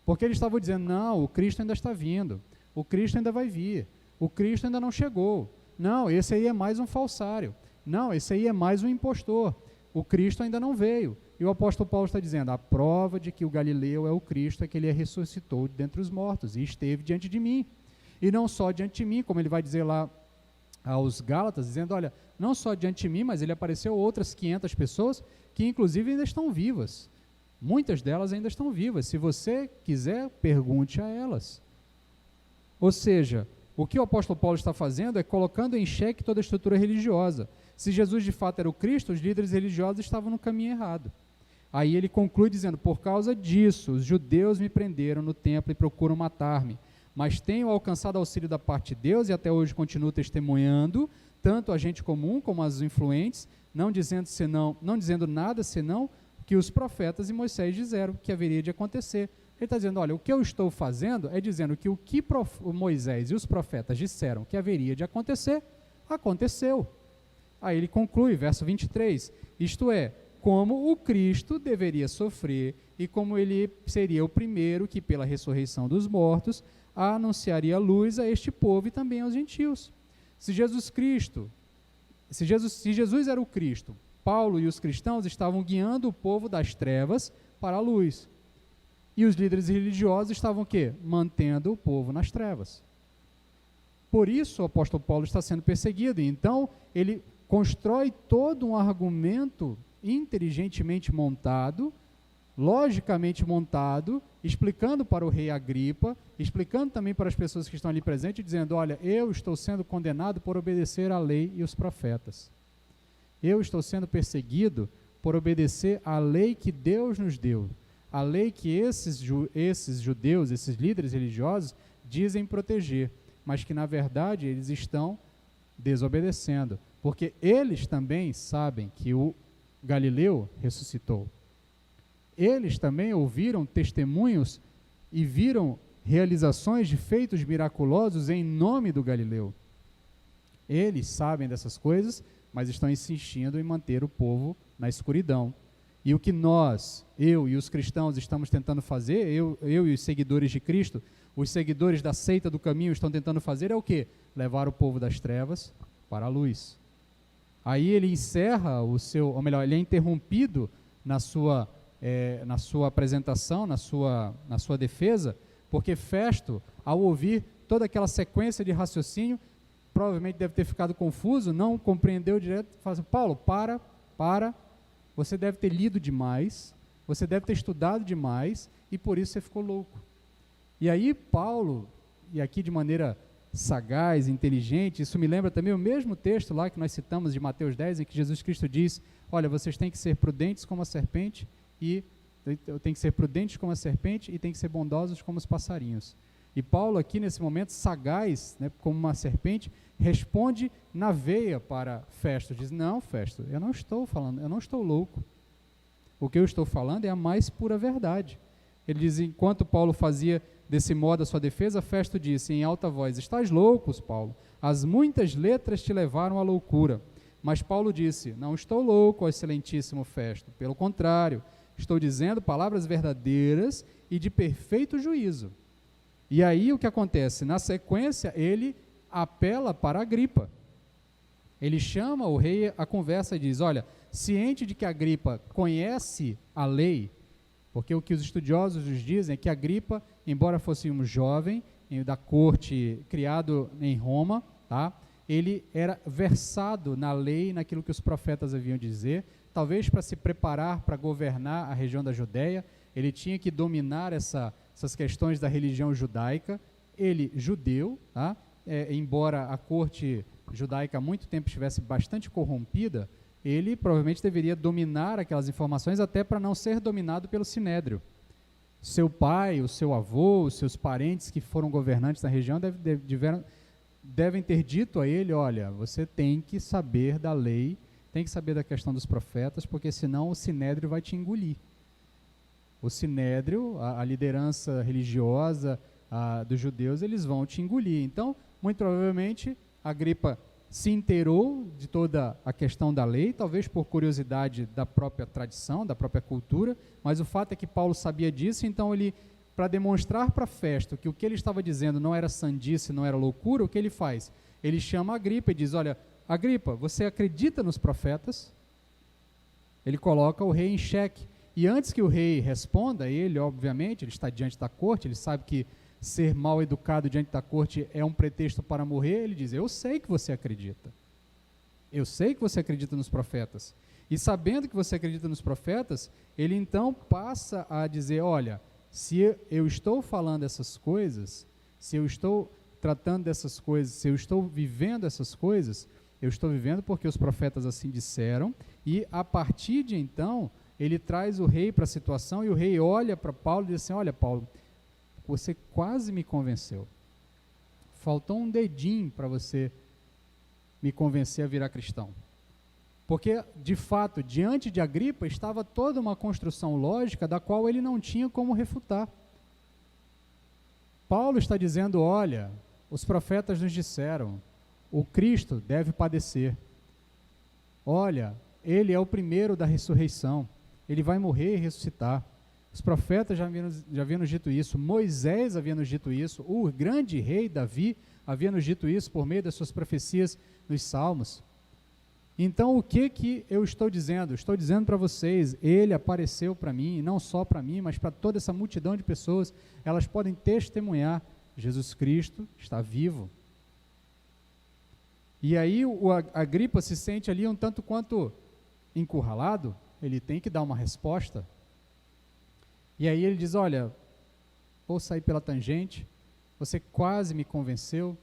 Porque eles estavam dizendo, não, o Cristo ainda está vindo, o Cristo ainda vai vir, o Cristo ainda não chegou. Não, esse aí é mais um falsário. Não, esse aí é mais um impostor. O Cristo ainda não veio. E o apóstolo Paulo está dizendo, a prova de que o Galileu é o Cristo é que ele ressuscitou dentre os mortos e esteve diante de mim. E não só diante de mim, como ele vai dizer lá aos Gálatas, dizendo, olha, não só diante de mim, mas ele apareceu a outras 500 pessoas que inclusive ainda estão vivas. Muitas delas ainda estão vivas. Se você quiser, pergunte a elas. Ou seja, o que o apóstolo Paulo está fazendo é colocando em xeque toda a estrutura religiosa. Se Jesus de fato era o Cristo, os líderes religiosos estavam no caminho errado. Aí ele conclui dizendo, por causa disso, os judeus me prenderam no templo e procuram matar-me. Mas tenho alcançado auxílio da parte de Deus e até hoje continuo testemunhando, tanto a gente comum como as influentes, não dizendo nada senão que os profetas e Moisés disseram que haveria de acontecer. Ele está dizendo, olha, o que eu estou fazendo é dizendo que o que Moisés e os profetas disseram que haveria de acontecer, aconteceu. Aí ele conclui, verso 23, isto é, como o Cristo deveria sofrer e como ele seria o primeiro que, pela ressurreição dos mortos, anunciaria luz a este povo e também aos gentios. Se Jesus era o Cristo, Paulo e os cristãos estavam guiando o povo das trevas para a luz. E os líderes religiosos estavam o quê? Mantendo o povo nas trevas. Por isso o apóstolo Paulo está sendo perseguido. Então ele constrói todo um argumento inteligentemente montado, logicamente montado, explicando para o rei Agripa, explicando também para as pessoas que estão ali presentes, dizendo, olha, eu estou sendo condenado por obedecer à lei e os profetas. Eu estou sendo perseguido por obedecer à lei que Deus nos deu, a lei que esses judeus, esses líderes religiosos, dizem proteger, mas que na verdade eles estão desobedecendo, porque eles também sabem que o Galileu ressuscitou. Eles também ouviram testemunhos e viram realizações de feitos miraculosos em nome do Galileu. Eles sabem dessas coisas, mas estão insistindo em manter o povo na escuridão. E o que eu e os cristãos estamos tentando fazer, eu e os seguidores de Cristo, os seguidores da seita do caminho estão tentando fazer é o quê? Levar o povo das trevas para a luz. Aí ele encerra ele é interrompido na sua apresentação, na sua defesa, porque Festo, ao ouvir toda aquela sequência de raciocínio, provavelmente deve ter ficado confuso, não compreendeu direto, fala assim, Paulo, para, você deve ter lido demais, você deve ter estudado demais, e por isso você ficou louco. E aí Paulo, e aqui de maneira sagaz, inteligente, isso me lembra também o mesmo texto lá que nós citamos de Mateus 10, em que Jesus Cristo diz, olha, vocês têm que ser prudentes como a serpente, e tem que ser prudentes como a serpente, e tem que ser bondosos como os passarinhos. E Paulo aqui nesse momento, sagaz, né, como uma serpente, responde na veia para Festo, diz, não Festo, eu não estou louco, o que eu estou falando é a mais pura verdade. Ele diz, enquanto Paulo fazia desse modo a sua defesa, Festo disse em alta voz, estás loucos, Paulo, as muitas letras te levaram à loucura. Mas Paulo disse, não estou louco, ó excelentíssimo Festo, pelo contrário, estou dizendo palavras verdadeiras e de perfeito juízo. E aí o que acontece? Na sequência, ele apela para Agripa. Ele chama o rei à conversa e diz, olha, ciente de que Agripa conhece a lei, porque o que os estudiosos nos dizem é que Agripa, embora fosse um jovem da corte criado em Roma, tá? Ele era versado na lei, naquilo que os profetas haviam de dizer, talvez para se preparar para governar a região da Judéia, ele tinha que dominar essas questões da religião judaica, ele judeu, tá? Embora a corte judaica há muito tempo estivesse bastante corrompida, ele provavelmente deveria dominar aquelas informações até para não ser dominado pelo Sinédrio. Seu pai, o seu avô, os seus parentes que foram governantes na região devem ter dito a ele, olha, você tem que saber da lei, tem que saber da questão dos profetas, porque senão o Sinédrio vai te engolir. O Sinédrio, a liderança religiosa dos judeus, eles vão te engolir. Então, muito provavelmente, Agripa se inteirou de toda a questão da lei, talvez por curiosidade da própria tradição, da própria cultura, mas o fato é que Paulo sabia disso, então ele, para demonstrar para Festo que o que ele estava dizendo não era sandice, não era loucura, o que ele faz? Ele chama Agripa e diz, olha, Agripa, você acredita nos profetas? Ele coloca o rei em xeque. E antes que o rei responda, ele, obviamente, ele está diante da corte, ele sabe que ser mal educado diante da corte é um pretexto para morrer, ele diz, eu sei que você acredita. Eu sei que você acredita nos profetas. E sabendo que você acredita nos profetas, ele então passa a dizer, olha, se eu estou falando essas coisas, se eu estou tratando dessas coisas, se eu estou vivendo essas coisas, eu estou vivendo porque os profetas assim disseram, e a partir de então, ele traz o rei para a situação, e o rei olha para Paulo e diz assim, olha Paulo, você quase me convenceu. Faltou um dedinho para você me convencer a virar cristão. Porque, de fato, diante de Agripa estava toda uma construção lógica da qual ele não tinha como refutar. Paulo está dizendo, olha, os profetas nos disseram, o Cristo deve padecer. Olha, ele é o primeiro da ressurreição. Ele vai morrer e ressuscitar. Os profetas já haviam nos dito isso, Moisés havia nos dito isso, o grande rei Davi havia nos dito isso por meio das suas profecias nos Salmos. Então, o que eu estou dizendo? Estou dizendo para vocês, ele apareceu para mim, e não só para mim, mas para toda essa multidão de pessoas, elas podem testemunhar, Jesus Cristo está vivo. E aí o Agripa se sente ali um tanto quanto encurralado, ele tem que dar uma resposta. E aí ele diz, olha, vou sair pela tangente, você quase me convenceu,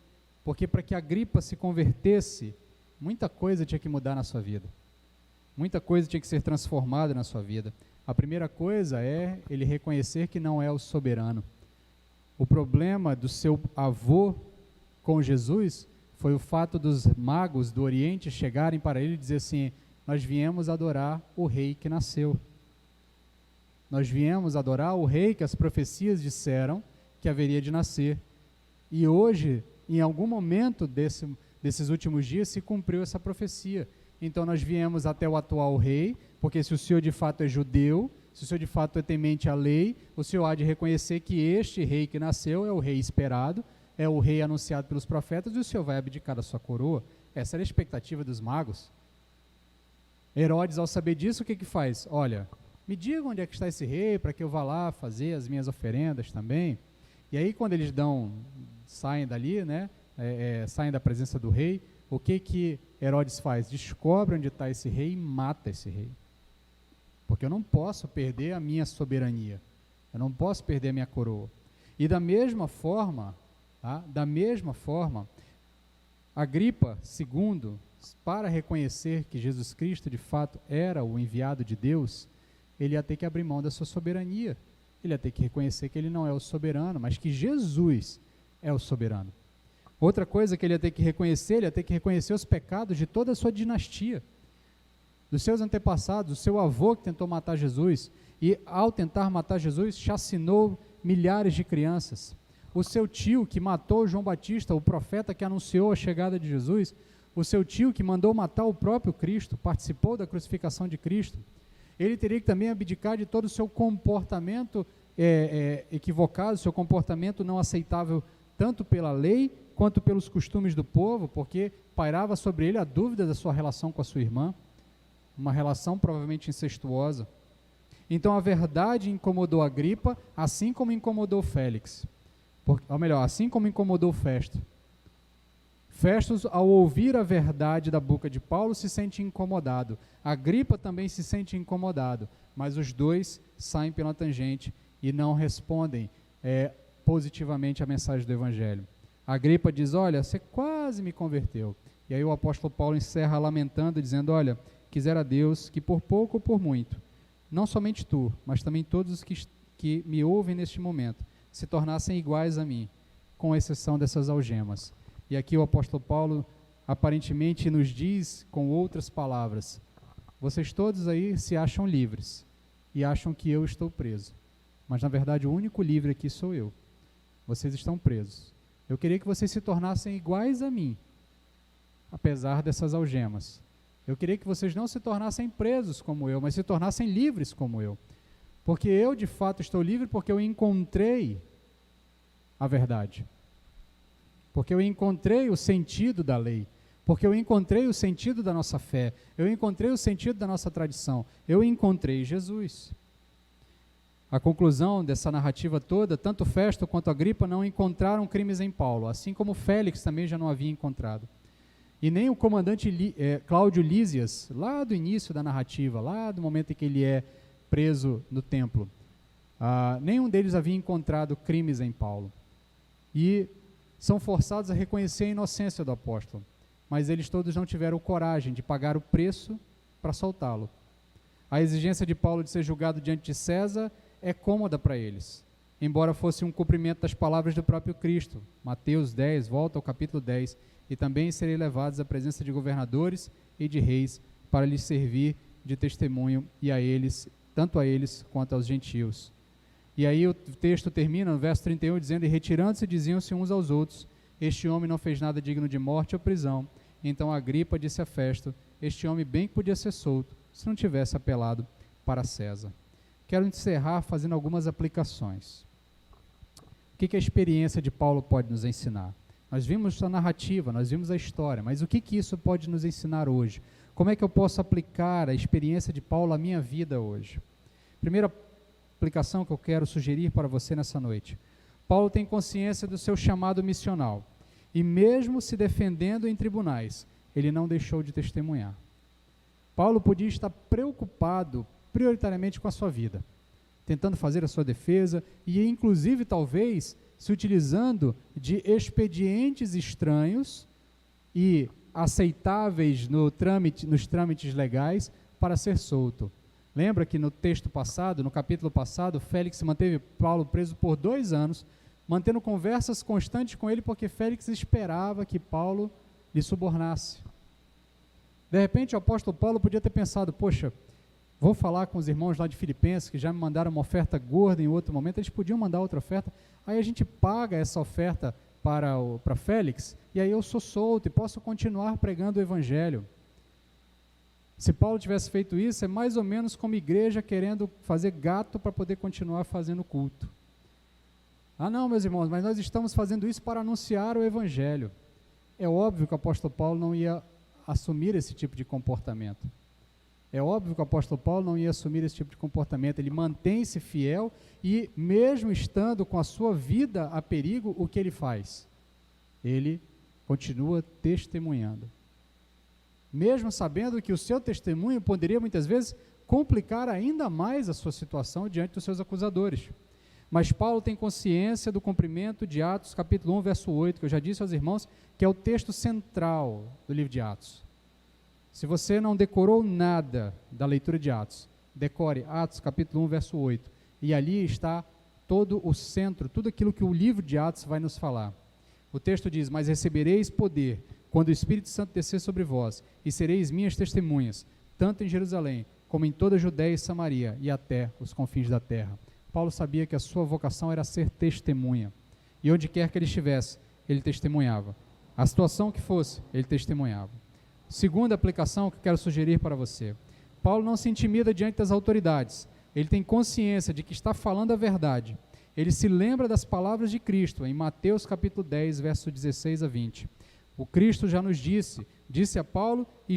porque para que Agripa se convertesse, muita coisa tinha que mudar na sua vida. Muita coisa tinha que ser transformada na sua vida. A primeira coisa é ele reconhecer que não é o soberano. O problema do seu avô com Jesus foi o fato dos magos do Oriente chegarem para ele e dizer assim, nós viemos adorar o rei que nasceu. Nós viemos adorar o rei que as profecias disseram que haveria de nascer. E hoje, em algum momento desses últimos dias, se cumpriu essa profecia. Então nós viemos até o atual rei, porque se o senhor de fato é judeu, se o senhor de fato é temente à lei, o senhor há de reconhecer que este rei que nasceu é o rei esperado, é o rei anunciado pelos profetas, e o senhor vai abdicar da sua coroa. Essa era a expectativa dos magos. Herodes, ao saber disso, o que faz? Olha, me diga onde é que está esse rei, para que eu vá lá fazer as minhas oferendas também. E aí, quando eles saem dali, né, saem da presença do rei, o que Herodes faz? Descobre onde está esse rei e mata esse rei. Porque eu não posso perder a minha soberania, eu não posso perder a minha coroa. E da mesma forma, Agripa II, para reconhecer que Jesus Cristo de fato era o enviado de Deus, ele ia ter que abrir mão da sua soberania, ele ia ter que reconhecer que ele não é o soberano, mas que Jesus é o soberano. Outra coisa que ele ia ter que reconhecer, ele ia ter que reconhecer os pecados de toda a sua dinastia, dos seus antepassados, o seu avô que tentou matar Jesus, e ao tentar matar Jesus, chacinou milhares de crianças. O seu tio que matou João Batista, o profeta que anunciou a chegada de Jesus, o seu tio que mandou matar o próprio Cristo, participou da crucificação de Cristo, ele teria que também abdicar de todo o seu comportamento equivocado, seu comportamento não aceitável tanto pela lei quanto pelos costumes do povo, porque pairava sobre ele a dúvida da sua relação com a sua irmã, uma relação provavelmente incestuosa. Então a verdade incomodou Agripa, assim como incomodou Félix, ou melhor, assim como incomodou Festo. Festus, ao ouvir a verdade da boca de Paulo, se sente incomodado. Agripa também se sente incomodado, mas os dois saem pela tangente e não respondem positivamente à mensagem do Evangelho. Agripa diz, olha, você quase me converteu. E aí o apóstolo Paulo encerra lamentando, dizendo, olha, quisera Deus que por pouco ou por muito, não somente tu, mas também todos os que que me ouvem neste momento se tornassem iguais a mim, com exceção dessas algemas. E aqui o apóstolo Paulo aparentemente nos diz com outras palavras: vocês todos aí se acham livres e acham que eu estou preso, mas na verdade o único livre aqui sou eu. Vocês estão presos. Eu queria que vocês se tornassem iguais a mim, apesar dessas algemas. Eu queria que vocês não se tornassem presos como eu, mas se tornassem livres como eu. Porque eu, de fato, estou livre porque eu encontrei a verdade. Porque eu encontrei o sentido da lei. Porque eu encontrei o sentido da nossa fé. Eu encontrei o sentido da nossa tradição. Eu encontrei Jesus. A conclusão dessa narrativa toda, tanto Festo quanto Agripa não encontraram crimes em Paulo, assim como Félix também já não havia encontrado. E nem o comandante Cláudio Lísias, lá do início da narrativa, lá do momento em que ele é preso no templo, nenhum deles havia encontrado crimes em Paulo. E são forçados a reconhecer a inocência do apóstolo, mas eles todos não tiveram coragem de pagar o preço para soltá-lo. A exigência de Paulo de ser julgado diante de César é cômoda para eles, embora fosse um cumprimento das palavras do próprio Cristo. Mateus 10, volta ao capítulo 10, e também serem levados à presença de governadores e de reis para lhes servir de testemunho, e a eles, tanto a eles quanto aos gentios. E aí o texto termina no verso 31 dizendo: e retirando-se diziam-se uns aos outros: este homem não fez nada digno de morte ou prisão. Então Agripa disse a Festo: este homem bem que podia ser solto, se não tivesse apelado para César. Quero encerrar fazendo algumas aplicações. O que a experiência de Paulo pode nos ensinar? Nós vimos a narrativa, nós vimos a história, mas o que isso pode nos ensinar hoje? Como é que eu posso aplicar a experiência de Paulo à minha vida hoje? Primeira aplicação que eu quero sugerir para você nessa noite. Paulo tem consciência do seu chamado missional, e mesmo se defendendo em tribunais, ele não deixou de testemunhar. Paulo podia estar preocupado prioritariamente com a sua vida, tentando fazer a sua defesa e inclusive talvez se utilizando de expedientes estranhos e aceitáveis nos trâmites legais para ser solto. Lembra que no texto passado, no capítulo passado, Félix manteve Paulo preso por 2 anos, mantendo conversas constantes com ele, porque Félix esperava que Paulo lhe subornasse. De repente o apóstolo Paulo podia ter pensado: poxa, vou falar com os irmãos lá de Filipenses, que já me mandaram uma oferta gorda em outro momento, eles podiam mandar outra oferta, aí a gente paga essa oferta para Félix, e aí eu sou solto e posso continuar pregando o evangelho. Se Paulo tivesse feito isso, é mais ou menos como igreja querendo fazer gato para poder continuar fazendo culto. Ah não, meus irmãos, mas nós estamos fazendo isso para anunciar o evangelho. É óbvio que o apóstolo Paulo não ia assumir esse tipo de comportamento. É óbvio que o apóstolo Paulo não ia assumir esse tipo de comportamento. Ele mantém-se fiel e, mesmo estando com a sua vida a perigo, o que ele faz? Ele continua testemunhando. Mesmo sabendo que o seu testemunho poderia muitas vezes complicar ainda mais a sua situação diante dos seus acusadores. Mas Paulo tem consciência do cumprimento de Atos, capítulo 1, verso 8, que eu já disse aos irmãos, que é o texto central do livro de Atos. Se você não decorou nada da leitura de Atos, decore Atos, capítulo 1, verso 8. E ali está todo o centro, tudo aquilo que o livro de Atos vai nos falar. O texto diz: mas recebereis poder, quando o Espírito Santo descer sobre vós, e sereis minhas testemunhas, tanto em Jerusalém, como em toda a Judéia e Samaria, e até os confins da terra. Paulo sabia que a sua vocação era ser testemunha. E onde quer que ele estivesse, ele testemunhava. A situação que fosse, ele testemunhava. Segunda aplicação que eu quero sugerir para você. Paulo não se intimida diante das autoridades. Ele tem consciência de que está falando a verdade. Ele se lembra das palavras de Cristo, em Mateus capítulo 10, verso 16 a 20. O Cristo já nos disse a Paulo e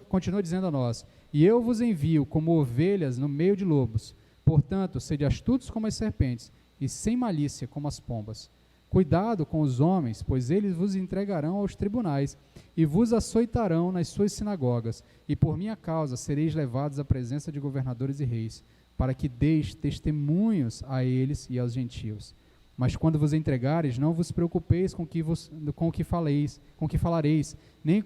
continua dizendo a nós: e eu vos envio como ovelhas no meio de lobos. Portanto, sede astutos como as serpentes e sem malícia como as pombas. Cuidado com os homens, pois eles vos entregarão aos tribunais e vos açoitarão nas suas sinagogas, e por minha causa sereis levados à presença de governadores e reis, para que deis testemunhos a eles e aos gentios. Mas quando vos entregares, não vos preocupeis com o que falareis, nem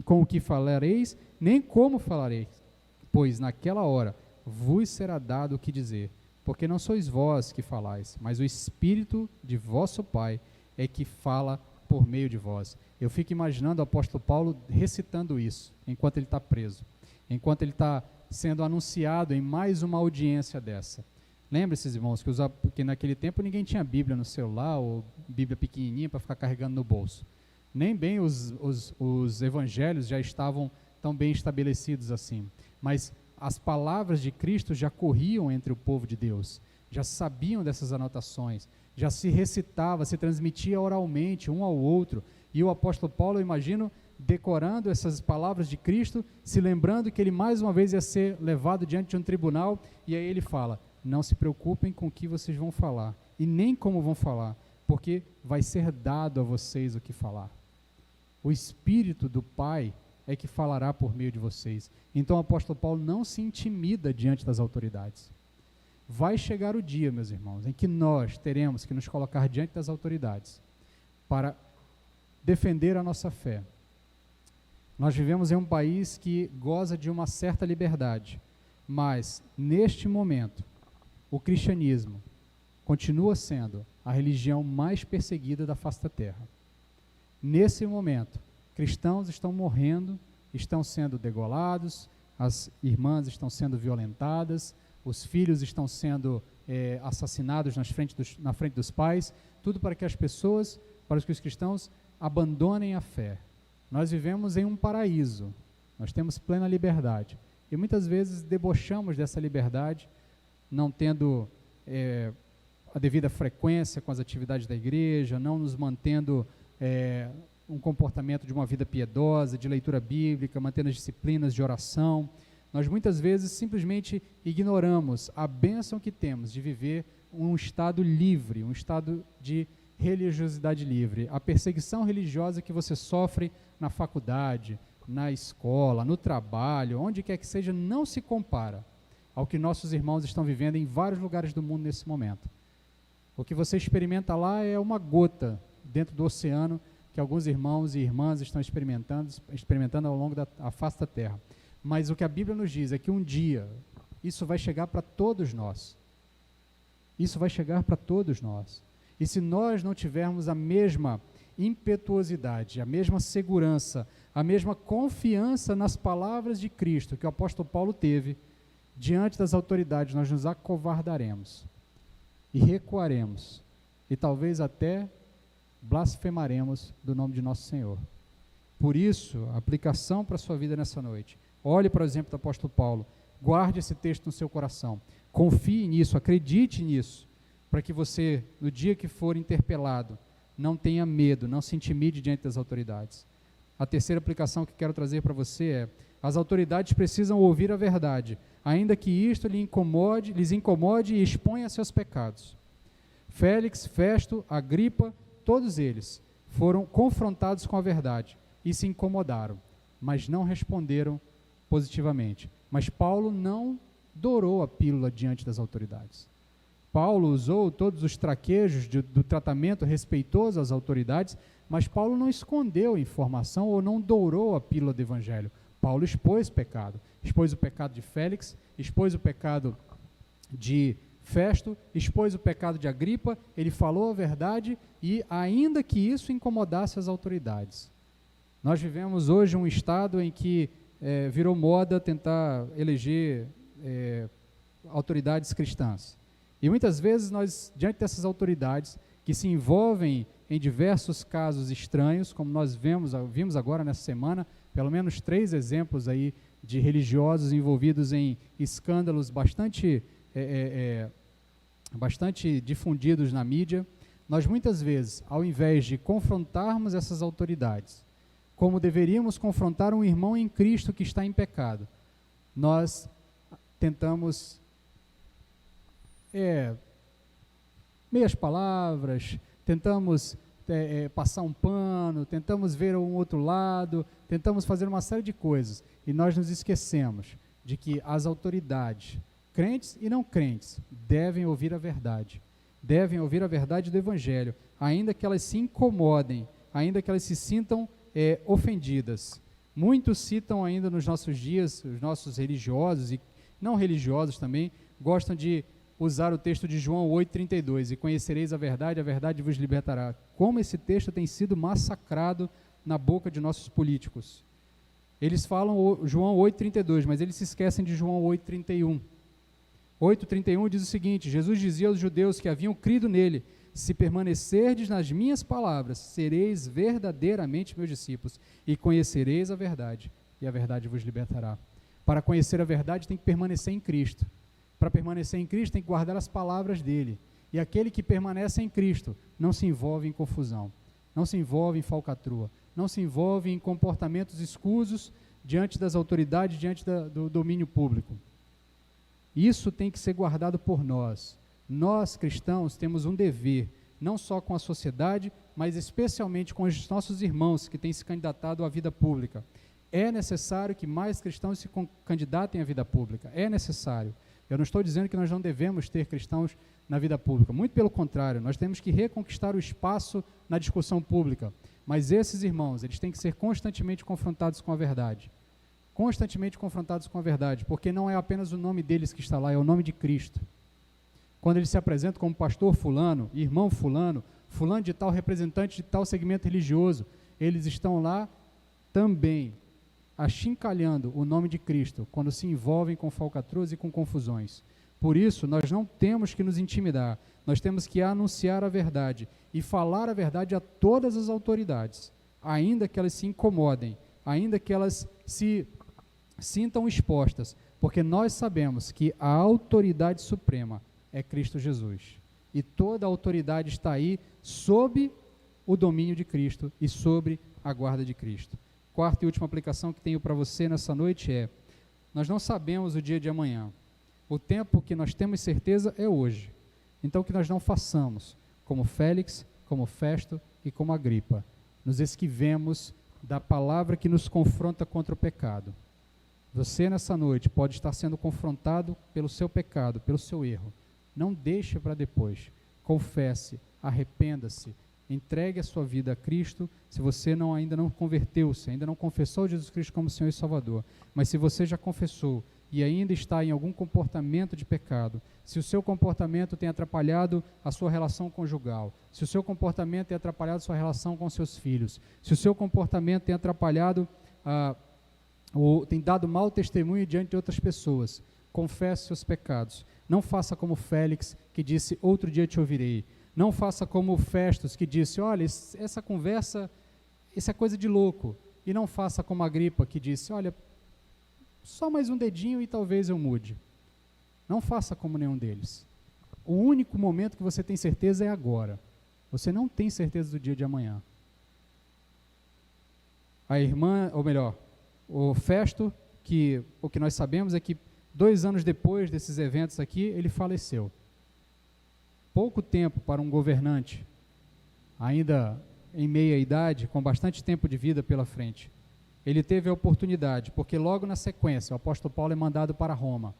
com o que falareis, nem como falareis, pois naquela hora vos será dado o que dizer, porque não sois vós que falais, mas o Espírito de vosso Pai é que fala por meio de vós. Eu fico imaginando o apóstolo Paulo recitando isso, enquanto ele está preso, enquanto ele está sendo anunciado em mais uma audiência dessa. Lembre-se, irmãos, que naquele tempo ninguém tinha Bíblia no celular, ou Bíblia pequenininha para ficar carregando no bolso. Nem bem os evangelhos já estavam tão bem estabelecidos assim. Mas as palavras de Cristo já corriam entre o povo de Deus, já sabiam dessas anotações, já se recitava, se transmitia oralmente um ao outro. E o apóstolo Paulo, eu imagino, decorando essas palavras de Cristo, se lembrando que ele mais uma vez ia ser levado diante de um tribunal, e aí ele fala: não se preocupem com o que vocês vão falar, e nem como vão falar, porque vai ser dado a vocês o que falar. O Espírito do Pai é que falará por meio de vocês. Então o apóstolo Paulo não se intimida diante das autoridades. Vai chegar o dia, meus irmãos, em que nós teremos que nos colocar diante das autoridades para defender a nossa fé. Nós vivemos em um país que goza de uma certa liberdade, mas neste momento o cristianismo continua sendo a religião mais perseguida da face da terra. Nesse momento, cristãos estão morrendo, estão sendo degolados, as irmãs estão sendo violentadas, os filhos estão sendo assassinados na frente dos pais, tudo para que as pessoas, para que os cristãos abandonem a fé. Nós vivemos em um paraíso, nós temos plena liberdade, e muitas vezes debochamos dessa liberdade, não tendo a devida frequência com as atividades da igreja, não nos mantendo um comportamento de uma vida piedosa, de leitura bíblica, mantendo as disciplinas de oração. Nós muitas vezes simplesmente ignoramos a bênção que temos de viver um estado livre, um estado de religiosidade livre. A perseguição religiosa que você sofre na faculdade, na escola, no trabalho, onde quer que seja, não se compara ao que nossos irmãos estão vivendo em vários lugares do mundo nesse momento. O que você experimenta lá é uma gota dentro do oceano que alguns irmãos e irmãs estão experimentando ao longo da face da terra. Mas o que a Bíblia nos diz é que um dia isso vai chegar para todos nós. Isso vai chegar para todos nós. E se nós não tivermos a mesma impetuosidade, a mesma segurança, a mesma confiança nas palavras de Cristo que o apóstolo Paulo teve, diante das autoridades nós nos acovardaremos e recuaremos e talvez até blasfemaremos do nome de nosso Senhor. Por isso, a aplicação para a sua vida nessa noite: olhe para o exemplo do apóstolo Paulo, guarde esse texto no seu coração, confie nisso, acredite nisso, para que você, no dia que for interpelado, não tenha medo, não se intimide diante das autoridades. A terceira aplicação que quero trazer para você é: as autoridades precisam ouvir a verdade, ainda que isto lhes incomode e exponha seus pecados. Félix, Festo, Agripa, todos eles foram confrontados com a verdade e se incomodaram, mas não responderam positivamente. Mas Paulo não dourou a pílula diante das autoridades. Paulo usou todos os traquejos do tratamento respeitoso às autoridades, mas Paulo não escondeu informação ou não dourou a pílula do evangelho. Paulo expôs pecado, expôs o pecado de Félix, expôs o pecado de Festo, expôs o pecado de Agripa, ele falou a verdade e ainda que isso incomodasse as autoridades. Nós vivemos hoje um estado em que virou moda tentar eleger autoridades cristãs. E muitas vezes nós, diante dessas autoridades que se envolvem em diversos casos estranhos, como nós vimos agora nessa semana, pelo menos 3 exemplos aí de religiosos envolvidos em escândalos bastante difundidos na mídia, nós muitas vezes, ao invés de confrontarmos essas autoridades, como deveríamos confrontar um irmão em Cristo que está em pecado, nós tentamos meias palavras, tentamos passar um pano, tentamos ver um outro lado, tentamos fazer uma série de coisas, e nós nos esquecemos de que as autoridades, crentes e não crentes, devem ouvir a verdade do Evangelho, ainda que elas se incomodem, ainda que elas se sintam ofendidas. Muitos citam ainda nos nossos dias, os nossos religiosos e não religiosos também, gostam de usar o texto de João 8,32, e conhecereis a verdade vos libertará. Como esse texto tem sido massacrado na boca de nossos políticos. Eles falam João 8,32, mas eles se esquecem de João 8,31. 8,31 diz o seguinte: Jesus dizia aos judeus que haviam crido nele: se permanecerdes nas minhas palavras, sereis verdadeiramente meus discípulos, e conhecereis a verdade, e a verdade vos libertará. Para conhecer a verdade tem que permanecer em Cristo. Para permanecer em Cristo tem que guardar as palavras dele. E aquele que permanece em Cristo não se envolve em confusão, não se envolve em falcatrua, não se envolve em comportamentos escusos diante das autoridades, diante do domínio público. Isso tem que ser guardado por nós. Nós, cristãos, temos um dever, não só com a sociedade, mas especialmente com os nossos irmãos que têm se candidatado à vida pública. É necessário que mais cristãos se candidatem à vida pública. É necessário. Eu não estou dizendo que nós não devemos ter cristãos na vida pública. Muito pelo contrário, nós temos que reconquistar o espaço na discussão pública. Mas esses irmãos, eles têm que ser constantemente confrontados com a verdade. Constantemente confrontados com a verdade, porque não é apenas o nome deles que está lá, é o nome de Cristo. Quando eles se apresentam como pastor fulano, irmão fulano, fulano de tal, representante de tal segmento religioso, eles estão lá também achincalhando o nome de Cristo, quando se envolvem com falcatruas e com confusões. Por isso, nós não temos que nos intimidar, nós temos que anunciar a verdade e falar a verdade a todas as autoridades, ainda que elas se incomodem, ainda que elas se sintam expostas, porque nós sabemos que a autoridade suprema é Cristo Jesus. E toda a autoridade está aí sob o domínio de Cristo e sobre a guarda de Cristo. Quarta e última aplicação que tenho para você nessa noite é: nós não sabemos o dia de amanhã. O tempo que nós temos certeza é hoje. Então que nós não façamos como Félix, como Festo e como Agripa. Nos esquivemos da palavra que nos confronta contra o pecado. Você nessa noite pode estar sendo confrontado pelo seu pecado, pelo seu erro. Não deixe para depois. Confesse, arrependa-se, entregue a sua vida a Cristo. Se você ainda não converteu-se, ainda não confessou Jesus Cristo como Senhor e Salvador, mas se você já confessou e ainda está em algum comportamento de pecado, se o seu comportamento tem atrapalhado a sua relação conjugal, se o seu comportamento tem atrapalhado a sua relação com seus filhos, se o seu comportamento tem atrapalhado, ou tem dado mau testemunho diante de outras pessoas, confesse seus pecados. Não faça como Félix, que disse: outro dia te ouvirei. Não faça como Festus, que disse: olha, essa conversa, isso é coisa de louco. E não faça como Agripa, que disse: olha, só mais um dedinho e talvez eu mude. Não faça como nenhum deles. O único momento que você tem certeza é agora. Você não tem certeza do dia de amanhã. A irmã, ou melhor, o Festo, que o que nós sabemos é que 2 anos depois desses eventos aqui, ele faleceu. Pouco tempo para um governante, ainda em meia idade, com bastante tempo de vida pela frente. Ele teve a oportunidade, porque logo na sequência, o apóstolo Paulo é mandado para Roma.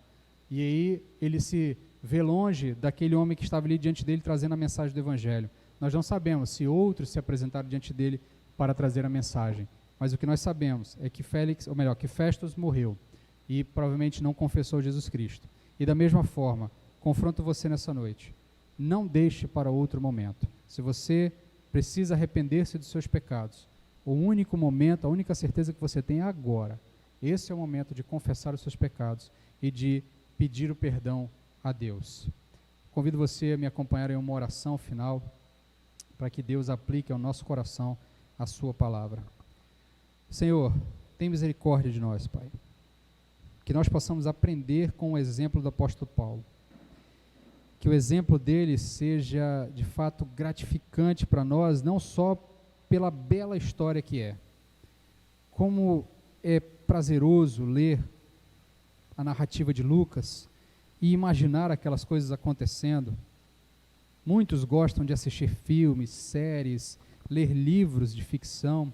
E aí ele se vê longe daquele homem que estava ali diante dele trazendo a mensagem do Evangelho. Nós não sabemos se outros se apresentaram diante dele para trazer a mensagem. Mas o que nós sabemos é que que Festus morreu e provavelmente não confessou Jesus Cristo. E da mesma forma, confronto você nessa noite. Não deixe para outro momento. Se você precisa arrepender-se dos seus pecados, o único momento, a única certeza que você tem é agora. Esse é o momento de confessar os seus pecados e de pedir o perdão a Deus. Convido você a me acompanhar em uma oração final, para que Deus aplique ao nosso coração a sua palavra. Senhor, tem misericórdia de nós, Pai. Que nós possamos aprender com o exemplo do apóstolo Paulo. Que o exemplo dele seja, de fato, gratificante para nós, não só pela bela história que é. Como é prazeroso ler a narrativa de Lucas e imaginar aquelas coisas acontecendo. Muitos gostam de assistir filmes, séries, ler livros de ficção.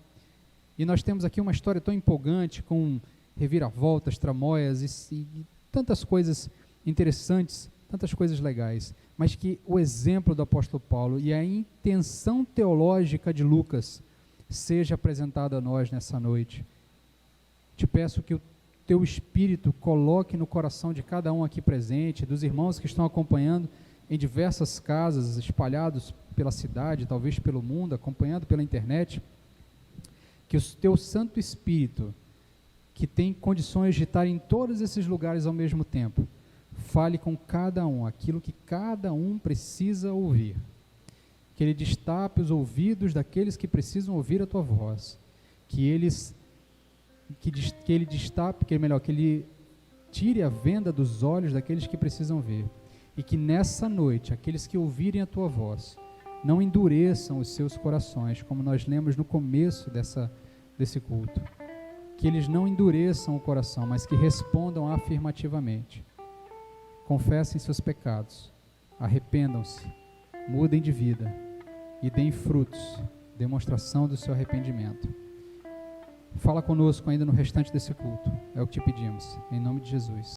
E nós temos aqui uma história tão empolgante, com reviravoltas, tramóias e tantas coisas interessantes, tantas coisas legais, mas que o exemplo do apóstolo Paulo e a intenção teológica de Lucas seja apresentada a nós nessa noite. Te peço que o teu Espírito coloque no coração de cada um aqui presente, dos irmãos que estão acompanhando em diversas casas, espalhados pela cidade, talvez pelo mundo, acompanhando pela internet, que o teu Santo Espírito, que tem condições de estar em todos esses lugares ao mesmo tempo, fale com cada um aquilo que cada um precisa ouvir. Que Ele destape os ouvidos daqueles que precisam ouvir a tua voz. Que Ele destape, que Ele tire a venda dos olhos daqueles que precisam ver. E que nessa noite, aqueles que ouvirem a tua voz, não endureçam os seus corações, como nós lemos no começo desse culto. Que eles não endureçam o coração, mas que respondam afirmativamente. Confessem seus pecados, arrependam-se, mudem de vida e deem frutos, demonstração do seu arrependimento. Fala conosco ainda no restante desse culto, é o que te pedimos, em nome de Jesus.